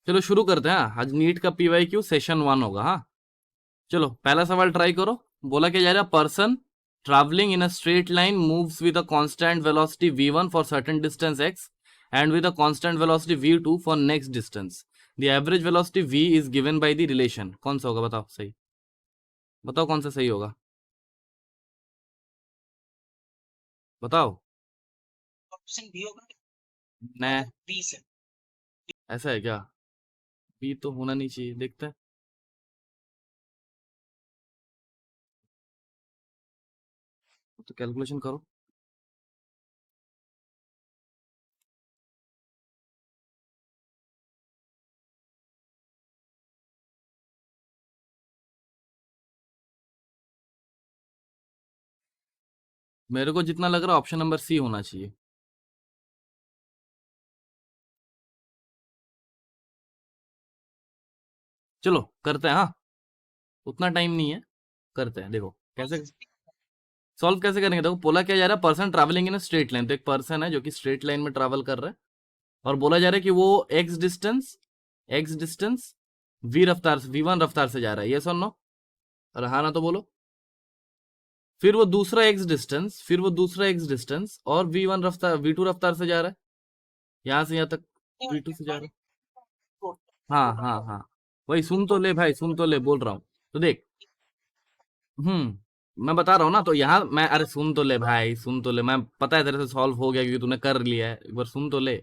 चलो शुरू करते हैं। आज नीट का PYQ सेशन 1 होगा। हाँ चलो पहला सवाल ट्राई करो। बोला क्या जा रहा है, person travelling in a straight line moves with a constant velocity v1 for certain distance x and with a constant velocity v2 for next distance. The average velocity v is given by the relation. कौन सा होगा बताओ सही, बताओ कौन सा सही होगा, बताओ। ऑप्शन बी होगा। न बी से। ऐसा है क्या, b तो होना नहीं चाहिए, देखते हैं। तो कैलकुलेशन करो। मेरे को जितना लग रहा है ऑप्शन नंबर सी होना चाहिए। चलो करते हैं। हाँ उतना टाइम नहीं है, करते हैं। देखो कैसे सॉल्व कैसे करेंगे। देखो बोला क्या जा रहा है, person travelling in a straight line. तो एक पर्सन है जो कि स्ट्रेट लाइन में ट्रैवल कर रहा है और बोला जा रहा है कि वो एक्स डिस्टेंस v1 रफ्तार से जा रहा है। ये सुन लो, और हाँ ना तो बोलो। फिर वो दूसरा एक्स डिस्टेंस और v2 रफ्तार से जा रहा है, यहाँ से यहाँ तक v2 से जा रहा है। हाँ हाँ हाँ, वही सुन तो ले भाई, सुन तो ले, बोल रहा हूँ। तो देख, मैं बता रहा हूँ ना। तो यहाँ मैं, अरे सुन तो ले भाई, सुन तो ले। मैं पता है तेरे से सॉल्व हो गया क्योंकि तूने कर लिया है, एक बार सुन तो ले।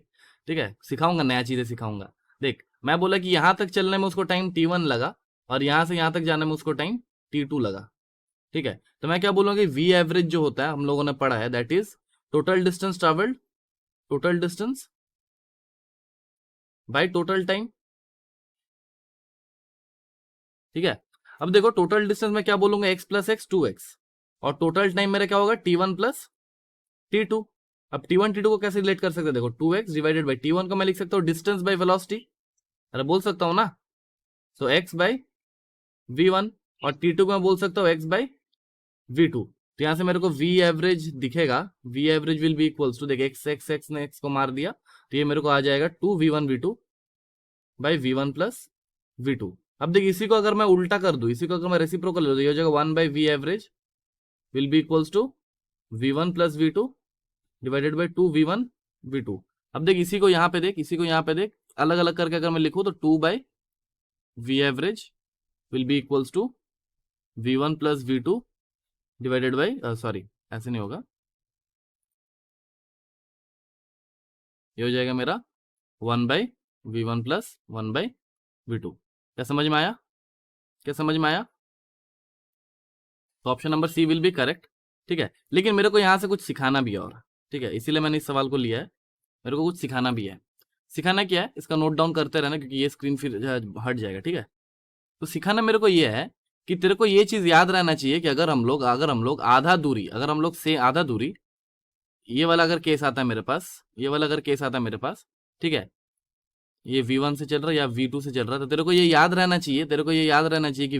ठीक है, सिखाऊंगा, नया चीजें सिखाऊंगा। देख मैं बोला कि यहाँ तक चलने में उसको टाइम t1 लगा और यहाँ से यहाँ तक जाने में उसको टाइम t2 लगा। ठीक है, तो मैं क्या बोलूँगा कि v एवरेज जो होता है हम लोगों ने पढ़ा है, that is total distance by total time. ठीक है, अब देखो टोटल डिस्टेंस में क्या बोलूंगा, x प्लस एक्स 2x, और टोटल टाइम मेरा क्या होगा, t1 प्लस t2। अब t1 t2 को कैसे रिलेट कर सकते हैं, देखो 2x डिवाइडेड बाई t1 को मैं लिख सकता हूँ डिस्टेंस बाई वेलोसिटी, अरे बोल सकता हूँ ना। सो x बाई v1, और t2 को मैं बोल सकता हूँ x बाई v2। तो यहां से मेरे को v एवरेज दिखेगा, v average will be equals to, देखिए x ने x को मार दिया, तो ये मेरे को आ जाएगा 2v1 v2 by v1 plus v2। अब देखिए इसी को अगर मैं उल्टा कर दूं, इसी को अगर मैं रेसिप्रोकल ले दूं, ये हो जाएगा 1 by v average will be equals to v1 plus v2 divided by 2v1 v2। अब देख इसी को यहाँ पे देख, इसी को यहाँ पे देख, अलग अलग करके अगर मैं लिखूं तो 2 by v average will be equals to v1 plus v2 divided by, sorry ऐसे नहीं होगा, ये हो जाएगा मेरा 1 by v1 plus 1 by v2। क्या समझ में आया, क्या समझ में आया? तो option number C will be correct. ठीक है, लेकिन मेरे को यहाँ से कुछ सिखाना भी है और, ठीक है, इसीलिए मैंने इस सवाल को लिया है। मेरे को कुछ सिखाना भी है। सिखाना क्या है, इसका नोट डाउन करते रहना क्योंकि ये स्क्रीन फिर हट जाएगा। ठीक है, तो सिखाना मेरे को ये है कि तेरे को ये चीज याद रहना चाहिए कि अगर हम लोग आधा दूरी, ये वाला अगर केस आता है मेरे पास, ये वाला अगर केस आता है मेरे पास, ठीक है, ये v1 से चल रहा है या v2 से चल रहा है, तो तेरे को ये याद रहना चाहिए, कि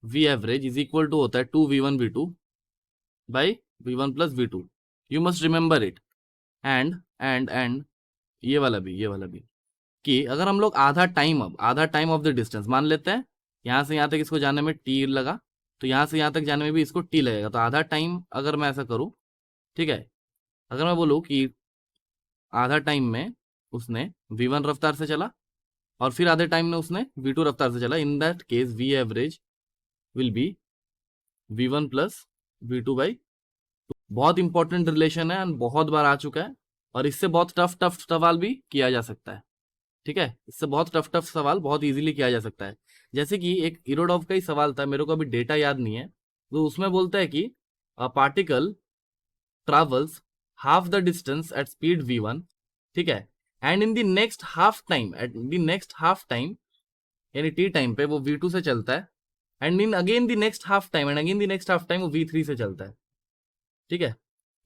v average is equal to होता है 2v1 v2 by v1 plus v2। You must remember it. And ये वाला भी कि अगर हम लोग आधा टाइम ऑफ द डिस्टेंस मान लेते हैं, यहां से यहां तक इसको जाने में t लगा, तो यहां से यहां तक जाने में भी इसको t लगेगा। तो आधा टाइम अगर मैं ऐसा करूं, ठीक है, अगर मैं बोलूं कि आधा टाइम में उसने v1 रफ्तार से चला और फिर आधे टाइम में उसने v2 रफ्तार से चला, in that case v average will B v1 plus v2 by. बहुत इंपॉर्टेंट रिलेशन है, बहुत बार आ चुका है, और इससे बहुत टफ टफ सवाल भी किया जा सकता है। ठीक है, इससे बहुत टफ टफ सवाल बहुत इजीली किया जा सकता है। जैसे कि एक इरोडॉव का ही सवाल था, मेरे को अभी डेटा याद नहीं है, तो उसमें बोलता है कि a particle travels half the distance at speed v1, ठीक है, and in the next half time यानी टी टाइम पे वो v2 से चलता है, and in again the next half time वो v3 से चलता है। ठीक है,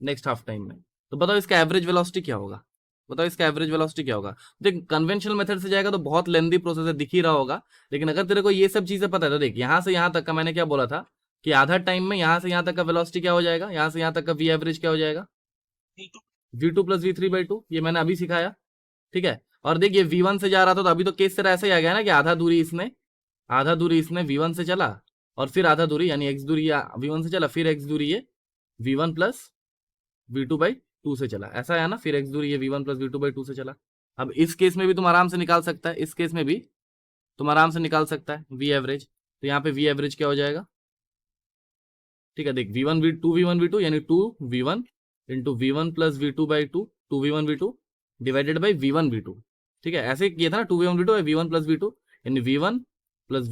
नेक्स्ट हाफ टाइम में। तो बताओ इसका एवरेज वेलोसिटी क्या होगा, देख कन्वेंशनल मेथड से जाएगा तो बहुत लेंदी प्रोसेस है, दिख ही रहा होगा। लेकिन अगर तेरे को ये सब चीजें पता है तो देख, यहां से यहां तक का मैंने क्या बोला था कि आधा टाइम में यहां से यहां तक का वेलोसिटी क्या हो जाएगा, यहां से यहां तक का वी एवरेज क्या हो जाएगा, v2 प्लस v3 बाई 2, ये मैंने अभी सिखाया। ठीक है, और देखिए v1 से जा रहा था तो अभी तो केस तेरा ऐसा ही आ गया ना कि आधा दूरी इसने v1 से चला और फिर आधा दूरी यानी x दूरी या v1 से चला फिर x दूरी ये v1 प्लस v2 बाई 2 से चला, ऐसा है ना। फिर x दूरी ये v1 प्लस v2 बाई 2 से चला। अब इस केस में भी तुम आराम से निकाल सकता है, इस केस में भी तुम आराम से निकाल सकता है v एवरेज। तो यहाँ पे v एवरेज क्या हो जाएगा, ठीक है देख v1 v2 यानी 2v1 into v1 plus v2 by 2, 2v1 v2 divided by v1 v2, ठीक है। ऐसे किया था ना 2v1 v2 v1 plus v2 यानी v1 प्लस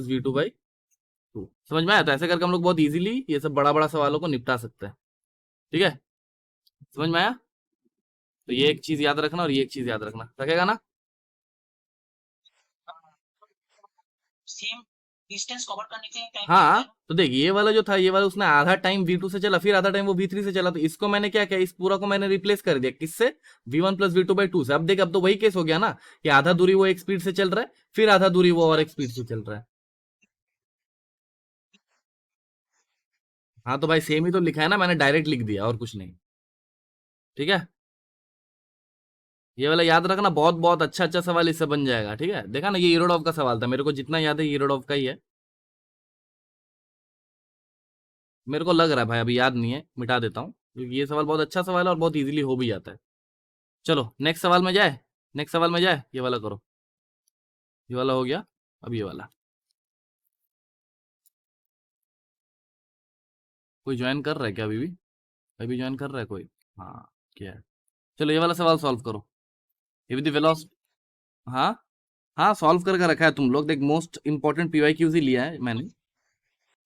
v2 बाई 2। समझ में आया? तो ऐसे करके हम लोग बहुत इजीली ये सब बड़ा बड़ा सवालों को निपटा सकते हैं, ठीक है। समझ में आया? तो ये एक चीज याद रखना और ये एक चीज याद रखना, रखेगा ना? सेम डिस्टेंस कवर करने के टाइम हाँ तो देख ये वाला जो था, ये वाला उसने आधा टाइम v2 से चला फिर आधा टाइम वो v3 से चला, तो इसको मैंने क्या किया, इस पूरा को मैंने रिप्लेस कर दिया किससे, v1 प्लस v2 बाई 2 से। अब देख अब तो वही केस हो गया ना कि आधा दूरी वो एक स्पीड से चल रहा है फिर आधा दूरी वो और एक स्पीड से चल रहा है। हाँ तो भाई सेम ही तो लिखा है ना, मैंने डायरेक्ट लिख दिया और कुछ नहीं, ठीक है। ये वाला याद रखना, बहुत बहुत अच्छा अच्छा सवाल इससे बन जाएगा, ठीक है। देखा ना ये इरोडॉव का सवाल था, मेरे को जितना याद है इरोडॉव का ही है। मेरे को लग रहा है भाई अभी याद नहीं है, मिटा देता हूँ क्योंकि ये सवाल बहुत अच्छा सवाल है और बहुत इजीली हो भी जाता है। चलो नेक्स्ट सवाल में जाए, नेक्स्ट सवाल में जाए, ये वाला करो, ये वाला हो गया। अब ये वाला कोई ज्वाइन कर रहा है क्या, अभी भी अभी ज्वाइन कर रहा है कोई? हाँ क्या है, चलो ये वाला सवाल सॉल्व करो। ये विद वेलोस, हाँ हाँ सॉल्व करके रखा है तुम लोग, देख मोस्ट इंपॉर्टेंट पीवाईक्यूज ही लिया है मैंने।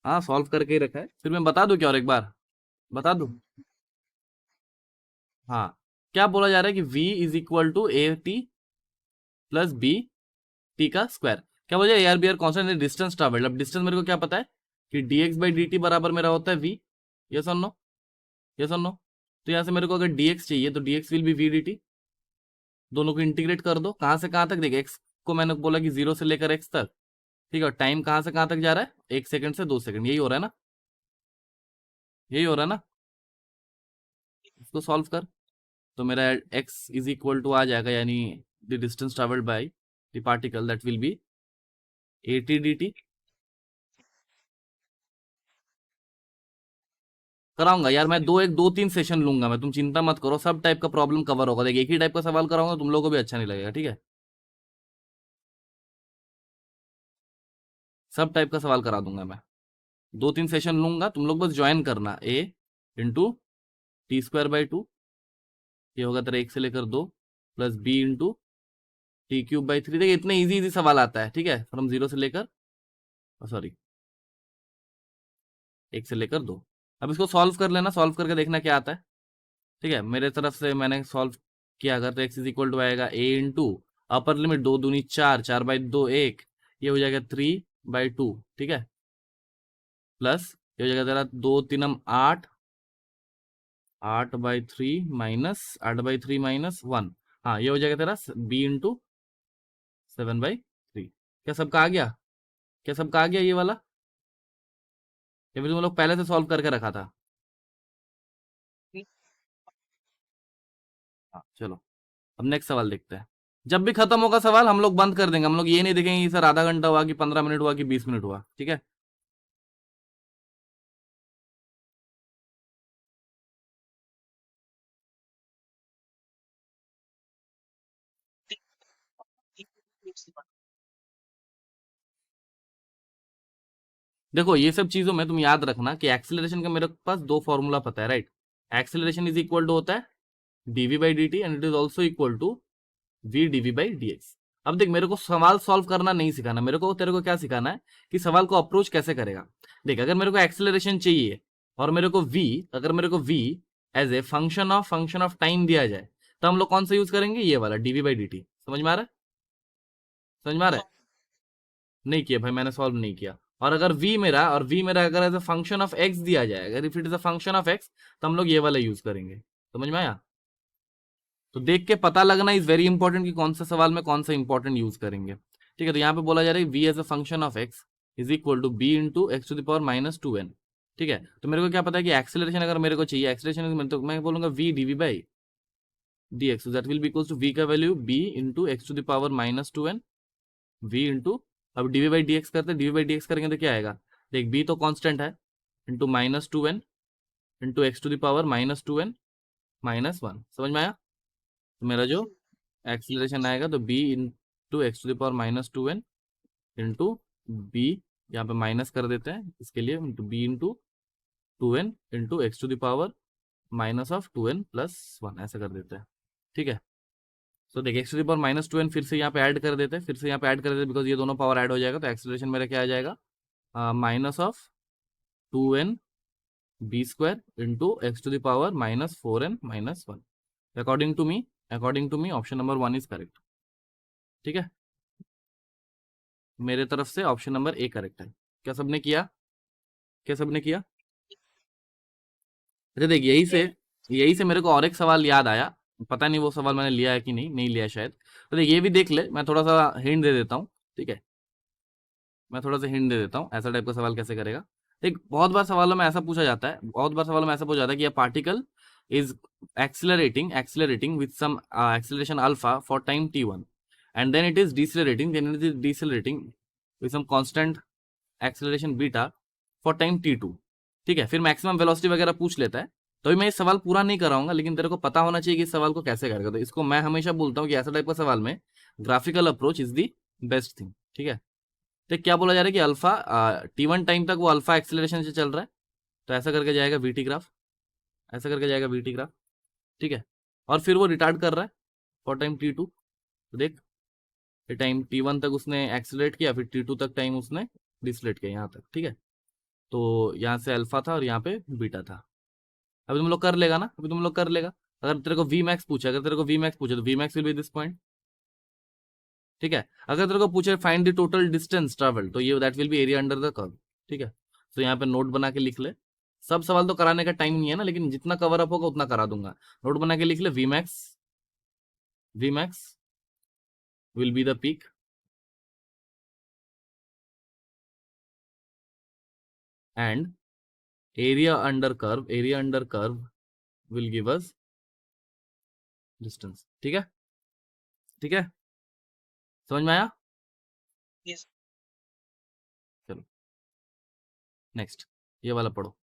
हाँ सॉल्व करके ही रखा है, फिर मैं बता दूं क्या और एक बार बता दूं? हाँ क्या बोला जा रहा है कि v is equal to A T plus B T का स्क्वायर। क्या बोला जाए, B are constant distance travelled. अब डिस्टेंस मेरे को क्या पता है कि dx बाई डी टी बराबर मेरा होता है v, यस और नो, यस और नो। तो यहाँ से मेरे को अगर dx चाहिए तो dx will be v dt। दोनों को इंटीग्रेट कर दो, कहाँ से कहाँ तक, देख x को मैंने बोला कि 0 से लेकर x तक, ठीक है। टाइम कहाँ से कहाँ तक जा रहा है, 1 सेकंड से 2 सेकंड, यही हो रहा है ना, यही हो रहा है ना। इसको सॉल्व कर तो मेरा x इज इक्वल टू आ जाएगा, यानी the distance travelled by the particle that will B A T D T. कराऊंगा यार मैं, दो तीन सेशन लूंगा मैं, तुम चिंता मत करो, सब टाइप का प्रॉब्लम कवर होगा। देखिए एक ही टाइप का सवाल कराऊंगा तुम लोगों को भी अच्छा नहीं लगेगा, ठीक है। सब टाइप का सवाल करा दूंगा मैं, 2-3 सेशन लूंगा, तुम लोग बस ज्वाइन करना। A into T square by 2, ये होगा तेरा 1 से लेकर 2 plus B into T cube by 3। देखिए इतने इजी इजी सवाल आता है, ठीक है, फ्रॉम 0 से लेकर, सॉरी 1 से लेकर 2। अब इसको सॉल्व कर लेना, सॉल्व करके देखना क्या आता है, ठीक है। मेरे तरफ से मैंने सॉल्व किया, अगर तो एक्स इज इक्वल टू आएगा ए इंटू अपर लिमिट 2 दूनी 4, 4 बाई 2 1, ये हो जाएगा 3 बाई 2, ठीक है। प्लस ये हो जाएगा तेरा 2 3 8, 8 बाई 3 माइनस 8 बाई 3 माइनस 1, हाँ ये हो जाएगा तेरा बी इंटू 7 बाई 3। क्या सबका आ गया, क्या सबका आ गया ये वाला, या फिर तुम लोग पहले से सॉल्व करके रखा था? हाँ चलो अब नेक्स्ट सवाल देखते हैं। जब भी खत्म होगा सवाल हम लोग बंद कर देंगे, हम लोग ये नहीं देखेंगे कि सर आधा घंटा हुआ कि 15 मिनट हुआ कि 20 मिनट हुआ, ठीक है। देखो ये सब चीजों में तुम याद रखना कि एक्सेलरेशन का मेरे पास दो फॉर्मूला पता है, right. Acceleration is equal to होता है DV by D T and it is also equal to V DV by D X. अब देख मेरे को सवाल सॉल्व करना नहीं सिखाना, मेरे को तेरे को क्या सिखाना है कि सवाल को अप्रोच कैसे करेगा। देख अगर मेरे को एक्सेलरेशन चाहिए और मेरे को v, अगर मेरे को v as a function of time दिया जाए तो हम लोग कौन सा यूज करेंगे, ये वाला डीवी बाई डी टी। समझ में आ रहा है, समझ में आ रहा है? नहीं किया भाई, मैंने सॉल्व नहीं किया। और अगर v मेरा अगर as a function of x दिया जाए, अगर if it is a function of x तो हम लोग ये वाला यूज करेंगे। समझ में आया? तो देख के पता लगना इज वेरी इंपॉर्टेंट कि कौन सा सवाल में कौन सा इंपॉर्टेंट यूज करेंगे, ठीक है। तो यहाँ पे बोला जा रहा है v as a function of x is equal to B into x to the power minus 2n, ठीक है। तो मेरे को क्या पता है कि एक्सेलरेशन अगर मेरे को चाहिए, एक्सेलरेशन तो मैं बोलूंगा v DV by dx, so that will be equals to v का value b into x to the power minus 2n v into, अब dv बाई dx करते हैं, dv बाई dx करेंगे तो क्या आएगा, देख b तो कांस्टेंट है, into minus 2n into x to the power minus 2n minus 1, समझ में आया। तो मेरा जो एक्सीलरेशन आएगा तो b into x to the power minus 2n into b, यहाँ पे माइनस कर देते हैं इसके लिए, into b into 2n into x to the power minus of 2n plus 1, ऐसा कर देते हैं, ठीक है। तो देखिए X to the power minus 2n फिर से यहाँ पे ऐड कर देते हैं, फिर से यहाँ पे ऐड कर देते हैं, बिकॉज ये दोनों पावर ऐड हो जाएगा, तो एक्सीलरेशन मेरा क्या आ जाएगा, minus of 2n b square into x to the power minus 4n minus 1। According to me option number 1 is correct, ठीक है। मेरे तरफ से ऑप्शन नंबर ए करेक्ट है। क्या सबने किया, क्या सबने किया? अच्छा देख, यही से मेरे को और एक सवाल याद आया, पता नहीं वो सवाल मैंने लिया है कि नहीं, नहीं लिया शायद। तो देख ये भी देख ले, मैं थोड़ा सा हिंट दे देता हूँ, ठीक है, मैं थोड़ा सा हिंट दे देता हूँ ऐसा टाइप का सवाल कैसे करेगा। देख बहुत बार सवालों में ऐसा पूछा जाता है, बहुत बार सवालों में ऐसा पूछा जाता है कि a particle is accelerating with some acceleration alpha for time t1 and then it is decelerating with some constant acceleration beta for time t2, ठीक है। फिर मैक्सिमम वेलोसिटी वगैरह पूछ लेता है, तो मैं इस सवाल पूरा नहीं कराऊंगा, लेकिन तेरे को पता होना चाहिए कि इस सवाल को कैसे करेगा। तो इसको मैं हमेशा बोलता हूँ कि ऐसा टाइप का सवाल में graphical approach is the best thing, ठीक है। तो क्या बोला जा रहा है कि अल्फा t1 टाइम तक वो अल्फा एक्सेलरेशन से चल रहा है, तो ऐसा करके जाएगा वीटी ग्राफ, ऐसा करके जाएगा वीटी ग्राफ, ठीक है। और फिर वो रिटार्ड कर रहा है फॉर टाइम t2, तो देख फिर टाइम t1 तक उसने एक्सेलरेट किया, फिर t2 तक टाइम उसने डिसलेट किया यहाँ तक, ठीक है। तो यहाँ से अल्फा था और यहाँ पे बीटा था। अभी तुम लोग कर लेगा ना, अभी तुम लोग कर लेगा। अगर तेरे को वी मैक्स पूछे, अगर तेरे को वी मैक्स पूछे तो v max will be this point, ठीक है। अगर तेरे को पूछे find the total distance travel, तो ये that will be area under the curve, ठीक है। तो यहाँ पे नोट बना के लिख ले, सब सवाल तो कराने का टाइम नहीं है ना, लेकिन जितना कवर अप होगा उतना करा दूंगा। नोट बना के लिख ले, v max will be the peak and area under curve will give us distance, ठीक है, ठीक है, समझ में आया। Yes. चलो नेक्स्ट, ये वाला पढ़ो।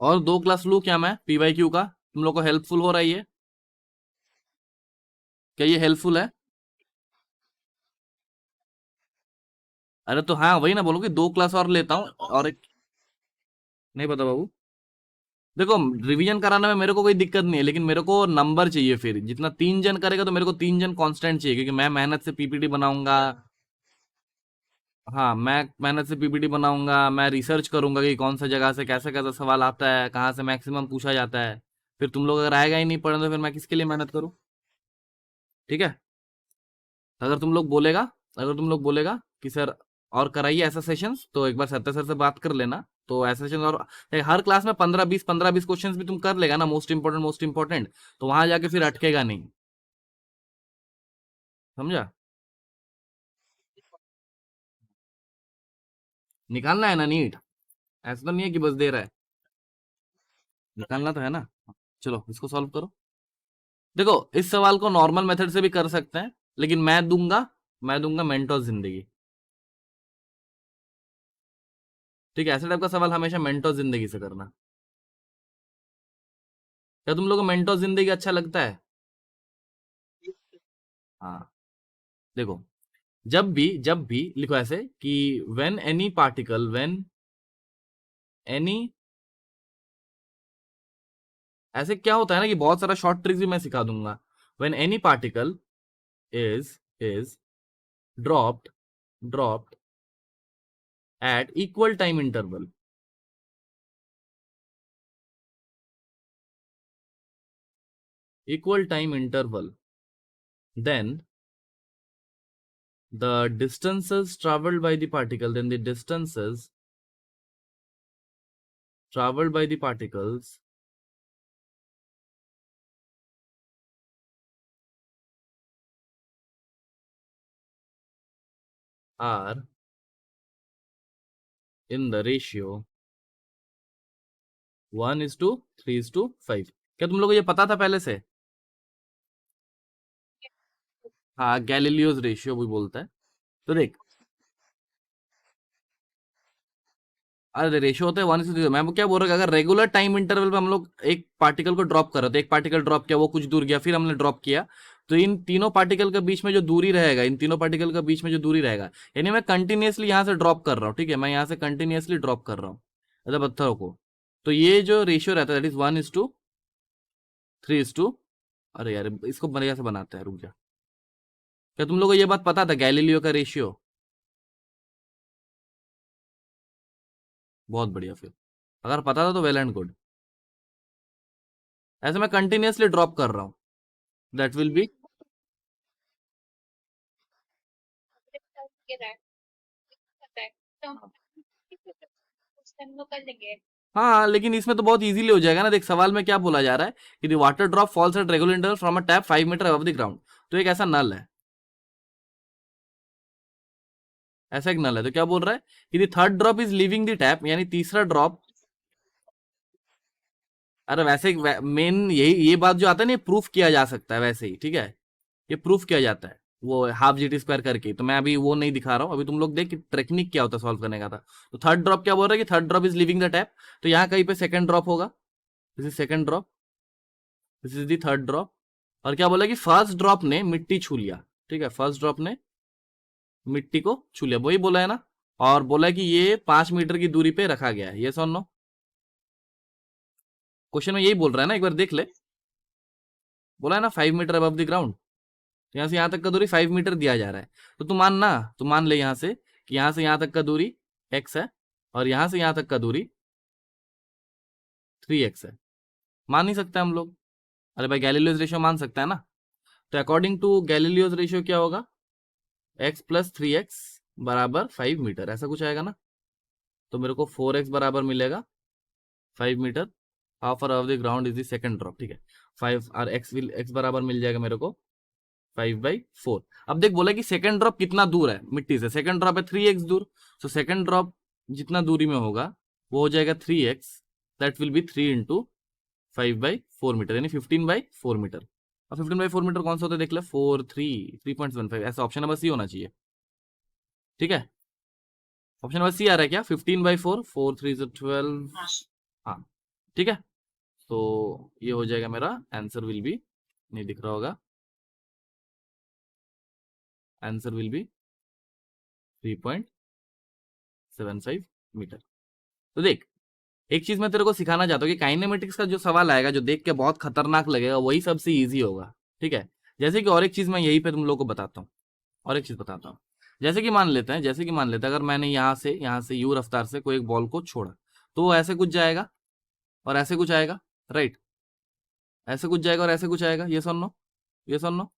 और 2 क्लास लू क्या मैं PYQ का, तुम लोग को हेल्पफुल हो रहा है ये, क्या ये हेल्पफुल है? अरे तो हाँ वही ना बोलो कि 2 क्लास और लेता हूँ और एक, नहीं पता बाबू। देखो रिवीजन कराने में मेरे को कोई दिक्कत नहीं है, लेकिन मेरे को नंबर चाहिए, फिर जितना 3 जन करेगा तो मेरे को 3 जन कांस्टेंट चाहिए, क्योंकि मैं मेहनत से पीपीटी बनाऊंगा। हाँ मैं मेहनत से पीपीटी बनाऊंगा, मैं रिसर्च करूंगा कि कौन सा जगह से कैसा कैसा सवाल आता है, कहाँ से मैक्सिमम पूछा जाता है। फिर तुम लोग अगर आएगा ही नहीं पढ़ने तो फिर मैं किसके लिए मेहनत करूँ, ठीक है। अगर तुम लोग बोलेगा अगर तुम लोग बोलेगा कि सर और कराइए ऐसा सेशंस, तो एक बार सत्य सर से बात कर लेना, तो ऐसा सेशन और हर क्लास में 15-20 क्वेश्चंस भी तुम कर लेगा ना, मोस्ट इंपॉर्टेंट, तो वहां जाके फिर अटकेगा नहीं, समझा। निकालना है ना नीट, ऐसा तो नहीं है कि बस दे रहा है, निकालना तो है ना। चलो इसको सॉल्व करो। देखो इस सवाल को नॉर्मल मेथड से भी कर सकते हैं, लेकिन मैं दूंगा मेंटोस जिंदगी, ठीक है। ऐसे टाइप का सवाल हमेशा मेंटोस जिंदगी से करना। क्या तुम लोग को मेंटोस जिंदगी अच्छा लगता है? हाँ देखो, जब भी लिखो ऐसे कि व्हेन एनी, ऐसे क्या होता है ना कि बहुत सारा शॉर्ट ट्रिक्स भी मैं सिखा दूंगा। When any particle is dropped dropped at equal time interval, then the distances traveled by the particle, then the distances traveled by the particles are in the ratio 1:3:5. क्या तुम लोग को ये पता था पहले से? हाँ, गैलीलियोज रेशियो भी बोलता है। तो देख, अरे रेशियो होता है 1:3। मैं क्या बोल रहा हूँ, अगर रेगुलर टाइम इंटरवल पे हम लोग एक पार्टिकल को ड्रॉप कर रहे थे, एक पार्टिकल ड्रॉप किया, वो कुछ दूर गया, फिर हमने ड्रॉप किया, तो इन तीनों पार्टिकल के बीच में जो दूरी रहेगा, इन तीनों पार्टिकल के बीच में जो दूरी रहेगा, यानी मैं कंटिन्यूअसली यहाँ से ड्रॉप कर रहा हूँ, ठीक है, मैं यहाँ से कंटिन्यूअसली ड्रॉप कर रहा हूँ मतलब पत्थरों को। तो ये जो रेशियो रहता है दैट इज 1:3:, अरे यार इसको बढ़िया से बनाते हैं, रुक जा। क्या तुम लोग को ये बात पता था गैलीलियो का रेशियो? बहुत बढ़िया। फिर अगर पता था तो वेल एंड गुड। ऐसे मैं कंटिन्यूअसली ड्रॉप कर रहा हूँ, दैट विल बी। हाँ, लेकिन इसमें तो बहुत इजीली हो जाएगा ना। देख, सवाल में क्या बोला जा रहा है कि the water drop falls at regular interval from a tap 5 metre above the ground. तो एक ऐसा नल है, ऐसा एक नल है। तो क्या बोल रहा है कि the third drop is leaving the tap, यानी तीसरा ड्रॉप। अरे वैसे मेन यही ये बात जो आता है ना, ये प्रूफ किया जा सकता है वैसे ही, ठीक है, ये प्रूफ किया जाता है वो हाफ GT² करके। तो मैं अभी वो नहीं दिखा रहा हूँ, अभी तुम लोग देख टेक्निक क्या होता है सॉल्व करने का था। तो थर्ड ड्रॉप क्या बोल रहा है कि third drop is living the tap, तो यहाँ कहीं पे सेकंड ड्रॉप होगा, this is second drop, this is the third drop. और क्या बोला कि फर्स्ट ड्रॉप ने मिट्टी छू लिया, ठीक है, फर्स्ट ड्रॉप ने मिट्टी को छू लिया, वही बोला है ना। और बोला कि ये 5 मीटर की दूरी पे रखा गया है, ये सुन लो, क्वेश्चन में यही बोल रहा है ना, एक बार देख ले। बोला है ना 5 मीटर अबव द ग्राउंड, यहाँ से यहाँ तक का दूरी 5 मीटर दिया जा रहा है। तो तू मान ले यहाँ से कि यहाँ से यहाँ तक का दूरी x है, और यहाँ से यहाँ तक का दूरी 3x है। मान नहीं सकते हम लोग? अरे भाई गैलीलियोस रेशियो मान सकता है ना। तो अकॉर्डिंग टू गैलीलियोस रेशियो क्या होगा, x+3x बराबर 5 मीटर, ऐसा कुछ आएगा ना। तो मेरे को 4x बराबर मिलेगा 5 metre, half above the ground is the second drop, ठीक है। 5 और x बराबर मिल जाएगा मेरे को 5/4। अब देख, बोला कि सेकंड ड्रॉप कितना दूर है मिट्टी से, सेकंड ड्रॉप है 3x दूर। तो सेकंड ड्रॉप जितना दूरी में होगा वो हो जाएगा 3x, that will B 3 × 5/4 metre, यानी 15/4 मीटर। अब 15/4 मीटर कौन सा होता है देख ले, 3.75, ऐसा ऑप्शन नंबर सी होना चाहिए, ठीक है। ऑप्शन नंबर सी आ रहा है क्या, 15/4, 4×3 = 12। हाँ हाँ, ठीक है। तो ये हो जाएगा मेरा आंसर विल बी, नहीं दिख रहा होगा, आंसर विल बी 3.75 मीटर। तो देख, एक चीज मैं तेरे को सिखाना चाहता हूँ कि काइनेमेटिक्स का जो सवाल आएगा, जो देख के बहुत खतरनाक लगेगा, वही सबसे इजी होगा, ठीक है। जैसे कि और एक चीज मैं यही पे तुम लोग को बताता हूँ, और एक चीज बताता हूँ। जैसे कि मान लेते हैं अगर मैंने यहाँ से यू रफ्तार से कोई एक बॉल को छोड़ा, तो वो ऐसे कुछ जाएगा और ऐसे कुछ आएगा, राइट, ऐसे कुछ जाएगा और ऐसे कुछ आएगा, ये सुन लो, ये सुन लो।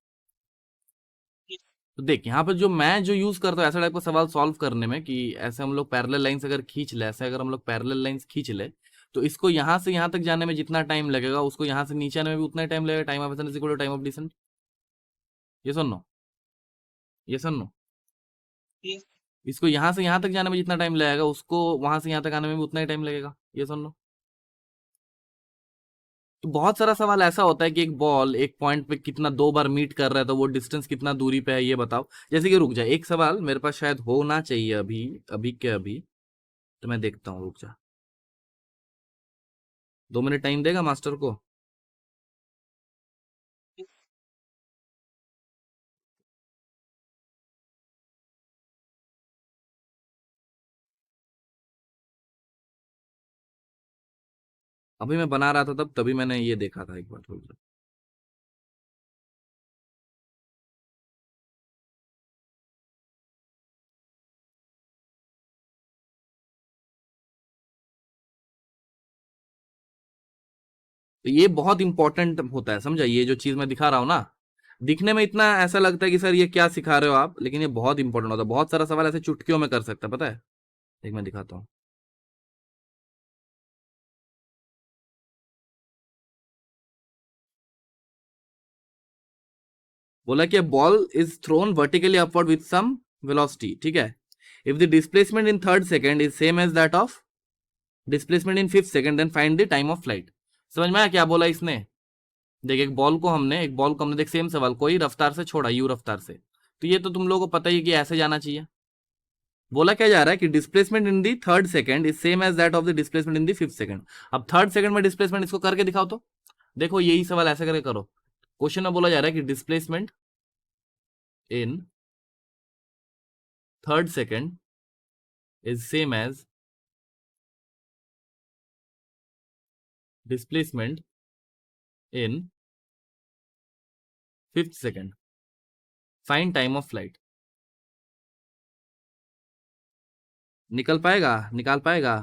तो देख, यहाँ पर जो यूज करता हूँ ऐसा टाइप का सवाल सॉल्व करने में, कि ऐसे हम लोग पैरेलल लाइंस अगर खींच ले, ऐसे अगर हम लोग पैरेलल लाइंस खींच ले, तो इसको यहाँ से यहाँ तक जाने में जितना टाइम लगेगा, उसको यहाँ से नीचे आने में भी उतना ही टाइम लगेगा। Time of ascent equal to time of descent, ये सुन लो, ये सुन लो। ये इसको यहाँ से यहाँ तक जाने में जितना टाइम लगेगा, उसको वहां से यहाँ तक आने में भी उतना ही टाइम लगेगा, ये सुन लो। तो बहुत सारा सवाल ऐसा होता है कि एक बॉल एक पॉइंट पे कितना 2 बार मीट कर रहा है, तो वो डिस्टेंस कितना दूरी पे है, ये बताओ। जैसे कि रुक जा, एक सवाल मेरे पास शायद होना चाहिए अभी, अभी के अभी, तो मैं देखता हूँ, रुक जा, 2 मिनट टाइम देगा मास्टर को। अभी मैं बना रहा था तब, तभी मैंने ये देखा था एक बार, रुक जा। तो ये बहुत इंपॉर्टेंट होता है, समझा, ये जो चीज मैं दिखा रहा हूँ ना, दिखने में इतना ऐसा लगता है कि सर ये क्या सिखा रहे हो आप, लेकिन ये बहुत इंपॉर्टेंट होता है। बहुत सारा सवाल ऐसे चुटकियों में कर सकता है, पता है। एक मैं दिखाता हूँ। बोला कि ball is thrown vertically upward with some velocity, ठीक है। If the displacement in third second is same as that of displacement in fifth second, then find the time of flight. समझ में आया क्या बोला इसने? देख, एक बॉल को हमने देख सेम सवाल, कोई रफ्तार से छोड़ा, यू रफ्तार से, तो ये तो तुम लोगों को पता ही है कि ऐसे जाना चाहिए। बोला क्या जा रहा है कि displacement in the third second is same as that of the displacement in the fifth second. अब थर्ड सेकंड में डिस्प्लेसमेंट इसको करके दिखाओ तो। देखो यही सवाल ऐसे करके करो। क्वेश्चन में बोला जा रहा है कि displacement in third second is same as displacement in fifth second, find time of flight. निकल पाएगा, निकाल पाएगा?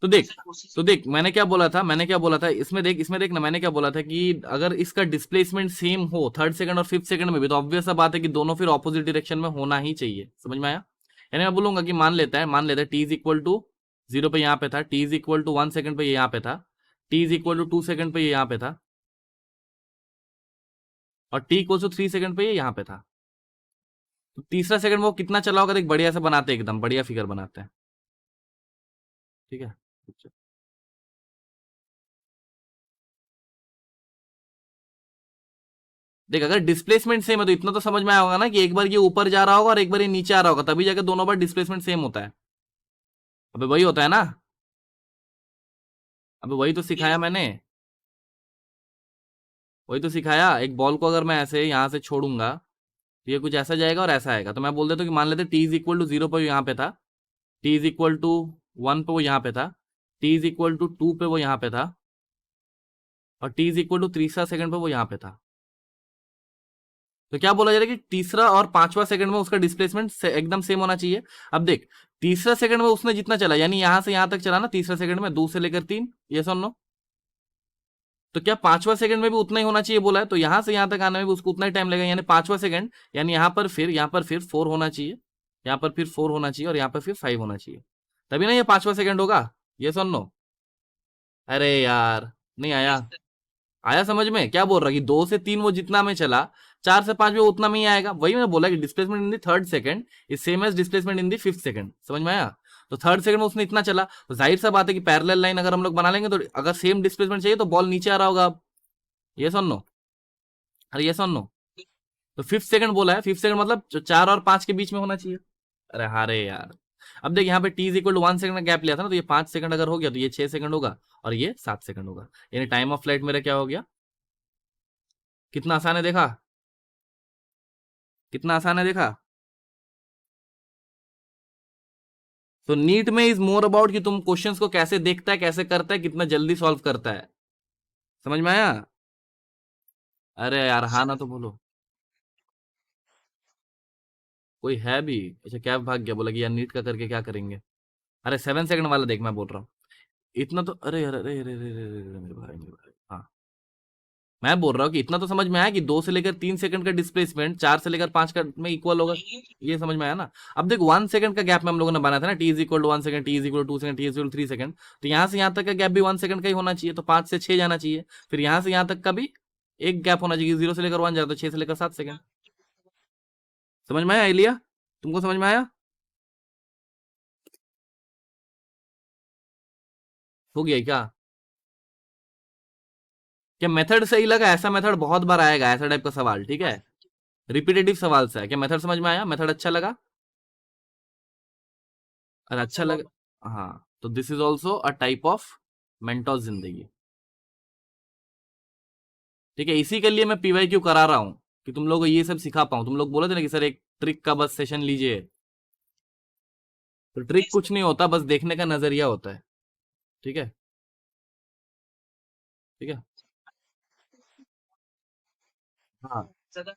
तो देख, सर कोशिश। मैंने क्या बोला था इसमें देख ना, मैंने क्या बोला था कि अगर इसका डिस्प्लेसमेंट सेम हो थर्ड सेकंड और फिफ्थ सेकंड में भी, तो ऑब्वियस सा बात है कि दोनों फिर ऑपोजिट डायरेक्शन में होना ही चाहिए। समझ में आया? यानी मैं बोलूंगा कि मान लेता है टी इज इक्वल टू 0 पे यहाँ पे था, t is equal to 1 second पे यहाँ पे था, t is equal to 2 second पे ये यहाँ पे था, और टी इक्वल टू 3 सेकंड पे ये यहाँ पे था। तो तीसरा सेकंड वो कितना चला होगा, देख बढ़िया से बनाते हैं, एकदम बढ़िया फिगर बनाते हैं, ठीक है। देख, अगर डिस्प्लेसमेंट सेम है तो इतना तो समझ में आया होगा ना कि एक बार ये ऊपर जा रहा होगा और एक बार ये नीचे आ रहा होगा, तभी जाके दोनों बार डिस्प्लेसमेंट सेम होता है। अबे वही होता है ना, अबे वही तो सिखाया मैंने, वही तो सिखाया। एक बॉल को अगर मैं ऐसे यहां से छोड़ूंगा तो ये कुछ ऐसा जाएगा और ऐसा आएगा। तो मैं बोल देता हूँ कि मान लेते टी इज इक्वल टू 0 पर यहाँ पे था, टी इज इक्वल टू 1 पे वो यहाँ पे था, टी इज इक्वल टू 2 पे वो यहाँ पे था, और टी इज इक्वल टू तीसरा सेकंड पे वो यहाँ पे था। तो क्या बोला जा रहा है कि तीसरा और पांचवा सेकंड में उसका डिस्प्लेसमेंट एकदम सेम होना चाहिए। अब देख, तीसरा सेकंड में उसने जितना चला, यानी यहां से यहां तक चला ना तीसरा सेकंड में, 2 से लेकर 3, ये सुन लो, तो क्या पांचवा सेकंड में भी उतना ही होना चाहिए बोला है? तो यहां से यहां तक आने में भी उसको उतना ही टाइम लगेगा, यानी पांचवा सेकंड, यानी यहाँ पर फिर 4 होना चाहिए, यहाँ पर फिर 4 होना चाहिए, और यहाँ पर फिर 5 होना चाहिए, तभी ना ये पांचवा सेकंड होगा। ये सुन लो। अरे यार, नहीं आया? Yes sir. आया समझ में? क्या बोल रहा कि 2 से 3 वो जितना में चला, 4 से 5 भी उतना में ही आएगा। वही मैंने बोला कि displacement in the third second is same as displacement in the fifth second. समझ में आया? तो थर्ड सेकंड में उसने इतना चला, तो जाहिर सा बात है कि पैरेलल लाइन अगर हम लोग बना लेंगे तो अगर सेम डिस्प्लेसमेंट चाहिए तो बॉल नीचे आ रहा होगा। अब ये सुन लो, अरे ये सुन लो, तो फिफ्थ सेकंड बोला है, फिफ्थ सेकंड मतलब 4 और 5 के बीच में होना चाहिए। अरे हारे यार। अब देख, यहाँ पे t is equal to 1 second का गैप लिया था ना, तो ये 5 सेकंड अगर हो गया तो ये 6 सेकंड होगा, और ये 7 सेकंड होगा। यानी टाइम ऑफ फ्लाइट मेरा क्या हो गया? कितना आसान है देखा, कितना आसान है देखा। तो नीट में इज मोर अबाउट कि तुम क्वेश्चंस को कैसे देखता है, कैसे करता है, कितना जल्दी सॉल्व करता है। समझ में आया? अरे यार हाँ ना तो बोलो। कोई है भी? अच्छा, क्या भाग गया, बोला कि यार नीट का करके क्या करेंगे। अरे 7 सेकंड वाला देख, मैं बोल रहा हूँ। इतना तो, अरे अरे अरे अरे अरे अरे अरे, मेरे भाई हाँ, मैं बोल रहा हूँ कि इतना तो समझ में आया कि 2 से लेकर 3 सेकंड का डिस्प्लेसमेंट 4 से लेकर 5 का में इक्वल होगा। ये ये समझ में आया ना? अब देख, 1 सेकंड का गैप में हम लोगों ने बनाया था ना, t is equal to 1 second, t is equal to 2 second, t is equal to 3 second, तो यहाँ से यहाँ तक का गैप भी 1 सेकंड का ही होना चाहिए, तो 5 से 6 जाना चाहिए। फिर यहाँ से यहाँ तक का भी एक गैप होना चाहिए, 0 से लेकर 1 जाए तो 6 से लेकर 7 सेकंड। समझ में आया इलिया? तुमको समझ में आया? हो गया क्या? क्या मेथड सही लगा? ऐसा मेथड बहुत बार आएगा, ऐसा टाइप का सवाल, ठीक है। रिपीटेटिव सवाल से है क्या? मेथड समझ में आया? मेथड अच्छा लगा? अरे अच्छा सर बहुत। लगा, हाँ, तो this is also a type of mentor जिंदगी, ठीक है। इसी के लिए मैं पीवाई क्यू करा रहा हूँ कि तुम लोग को ये सब सिखा पाऊँ। तुम लोग बोले थे ना कि सर एक ट्रिक का बस सेशन लीजिए, तो ट्रिक यस कुछ नहीं होता, बस देखने का नजरिया होता है, ठीक है, ठीक है। हाँ, सर।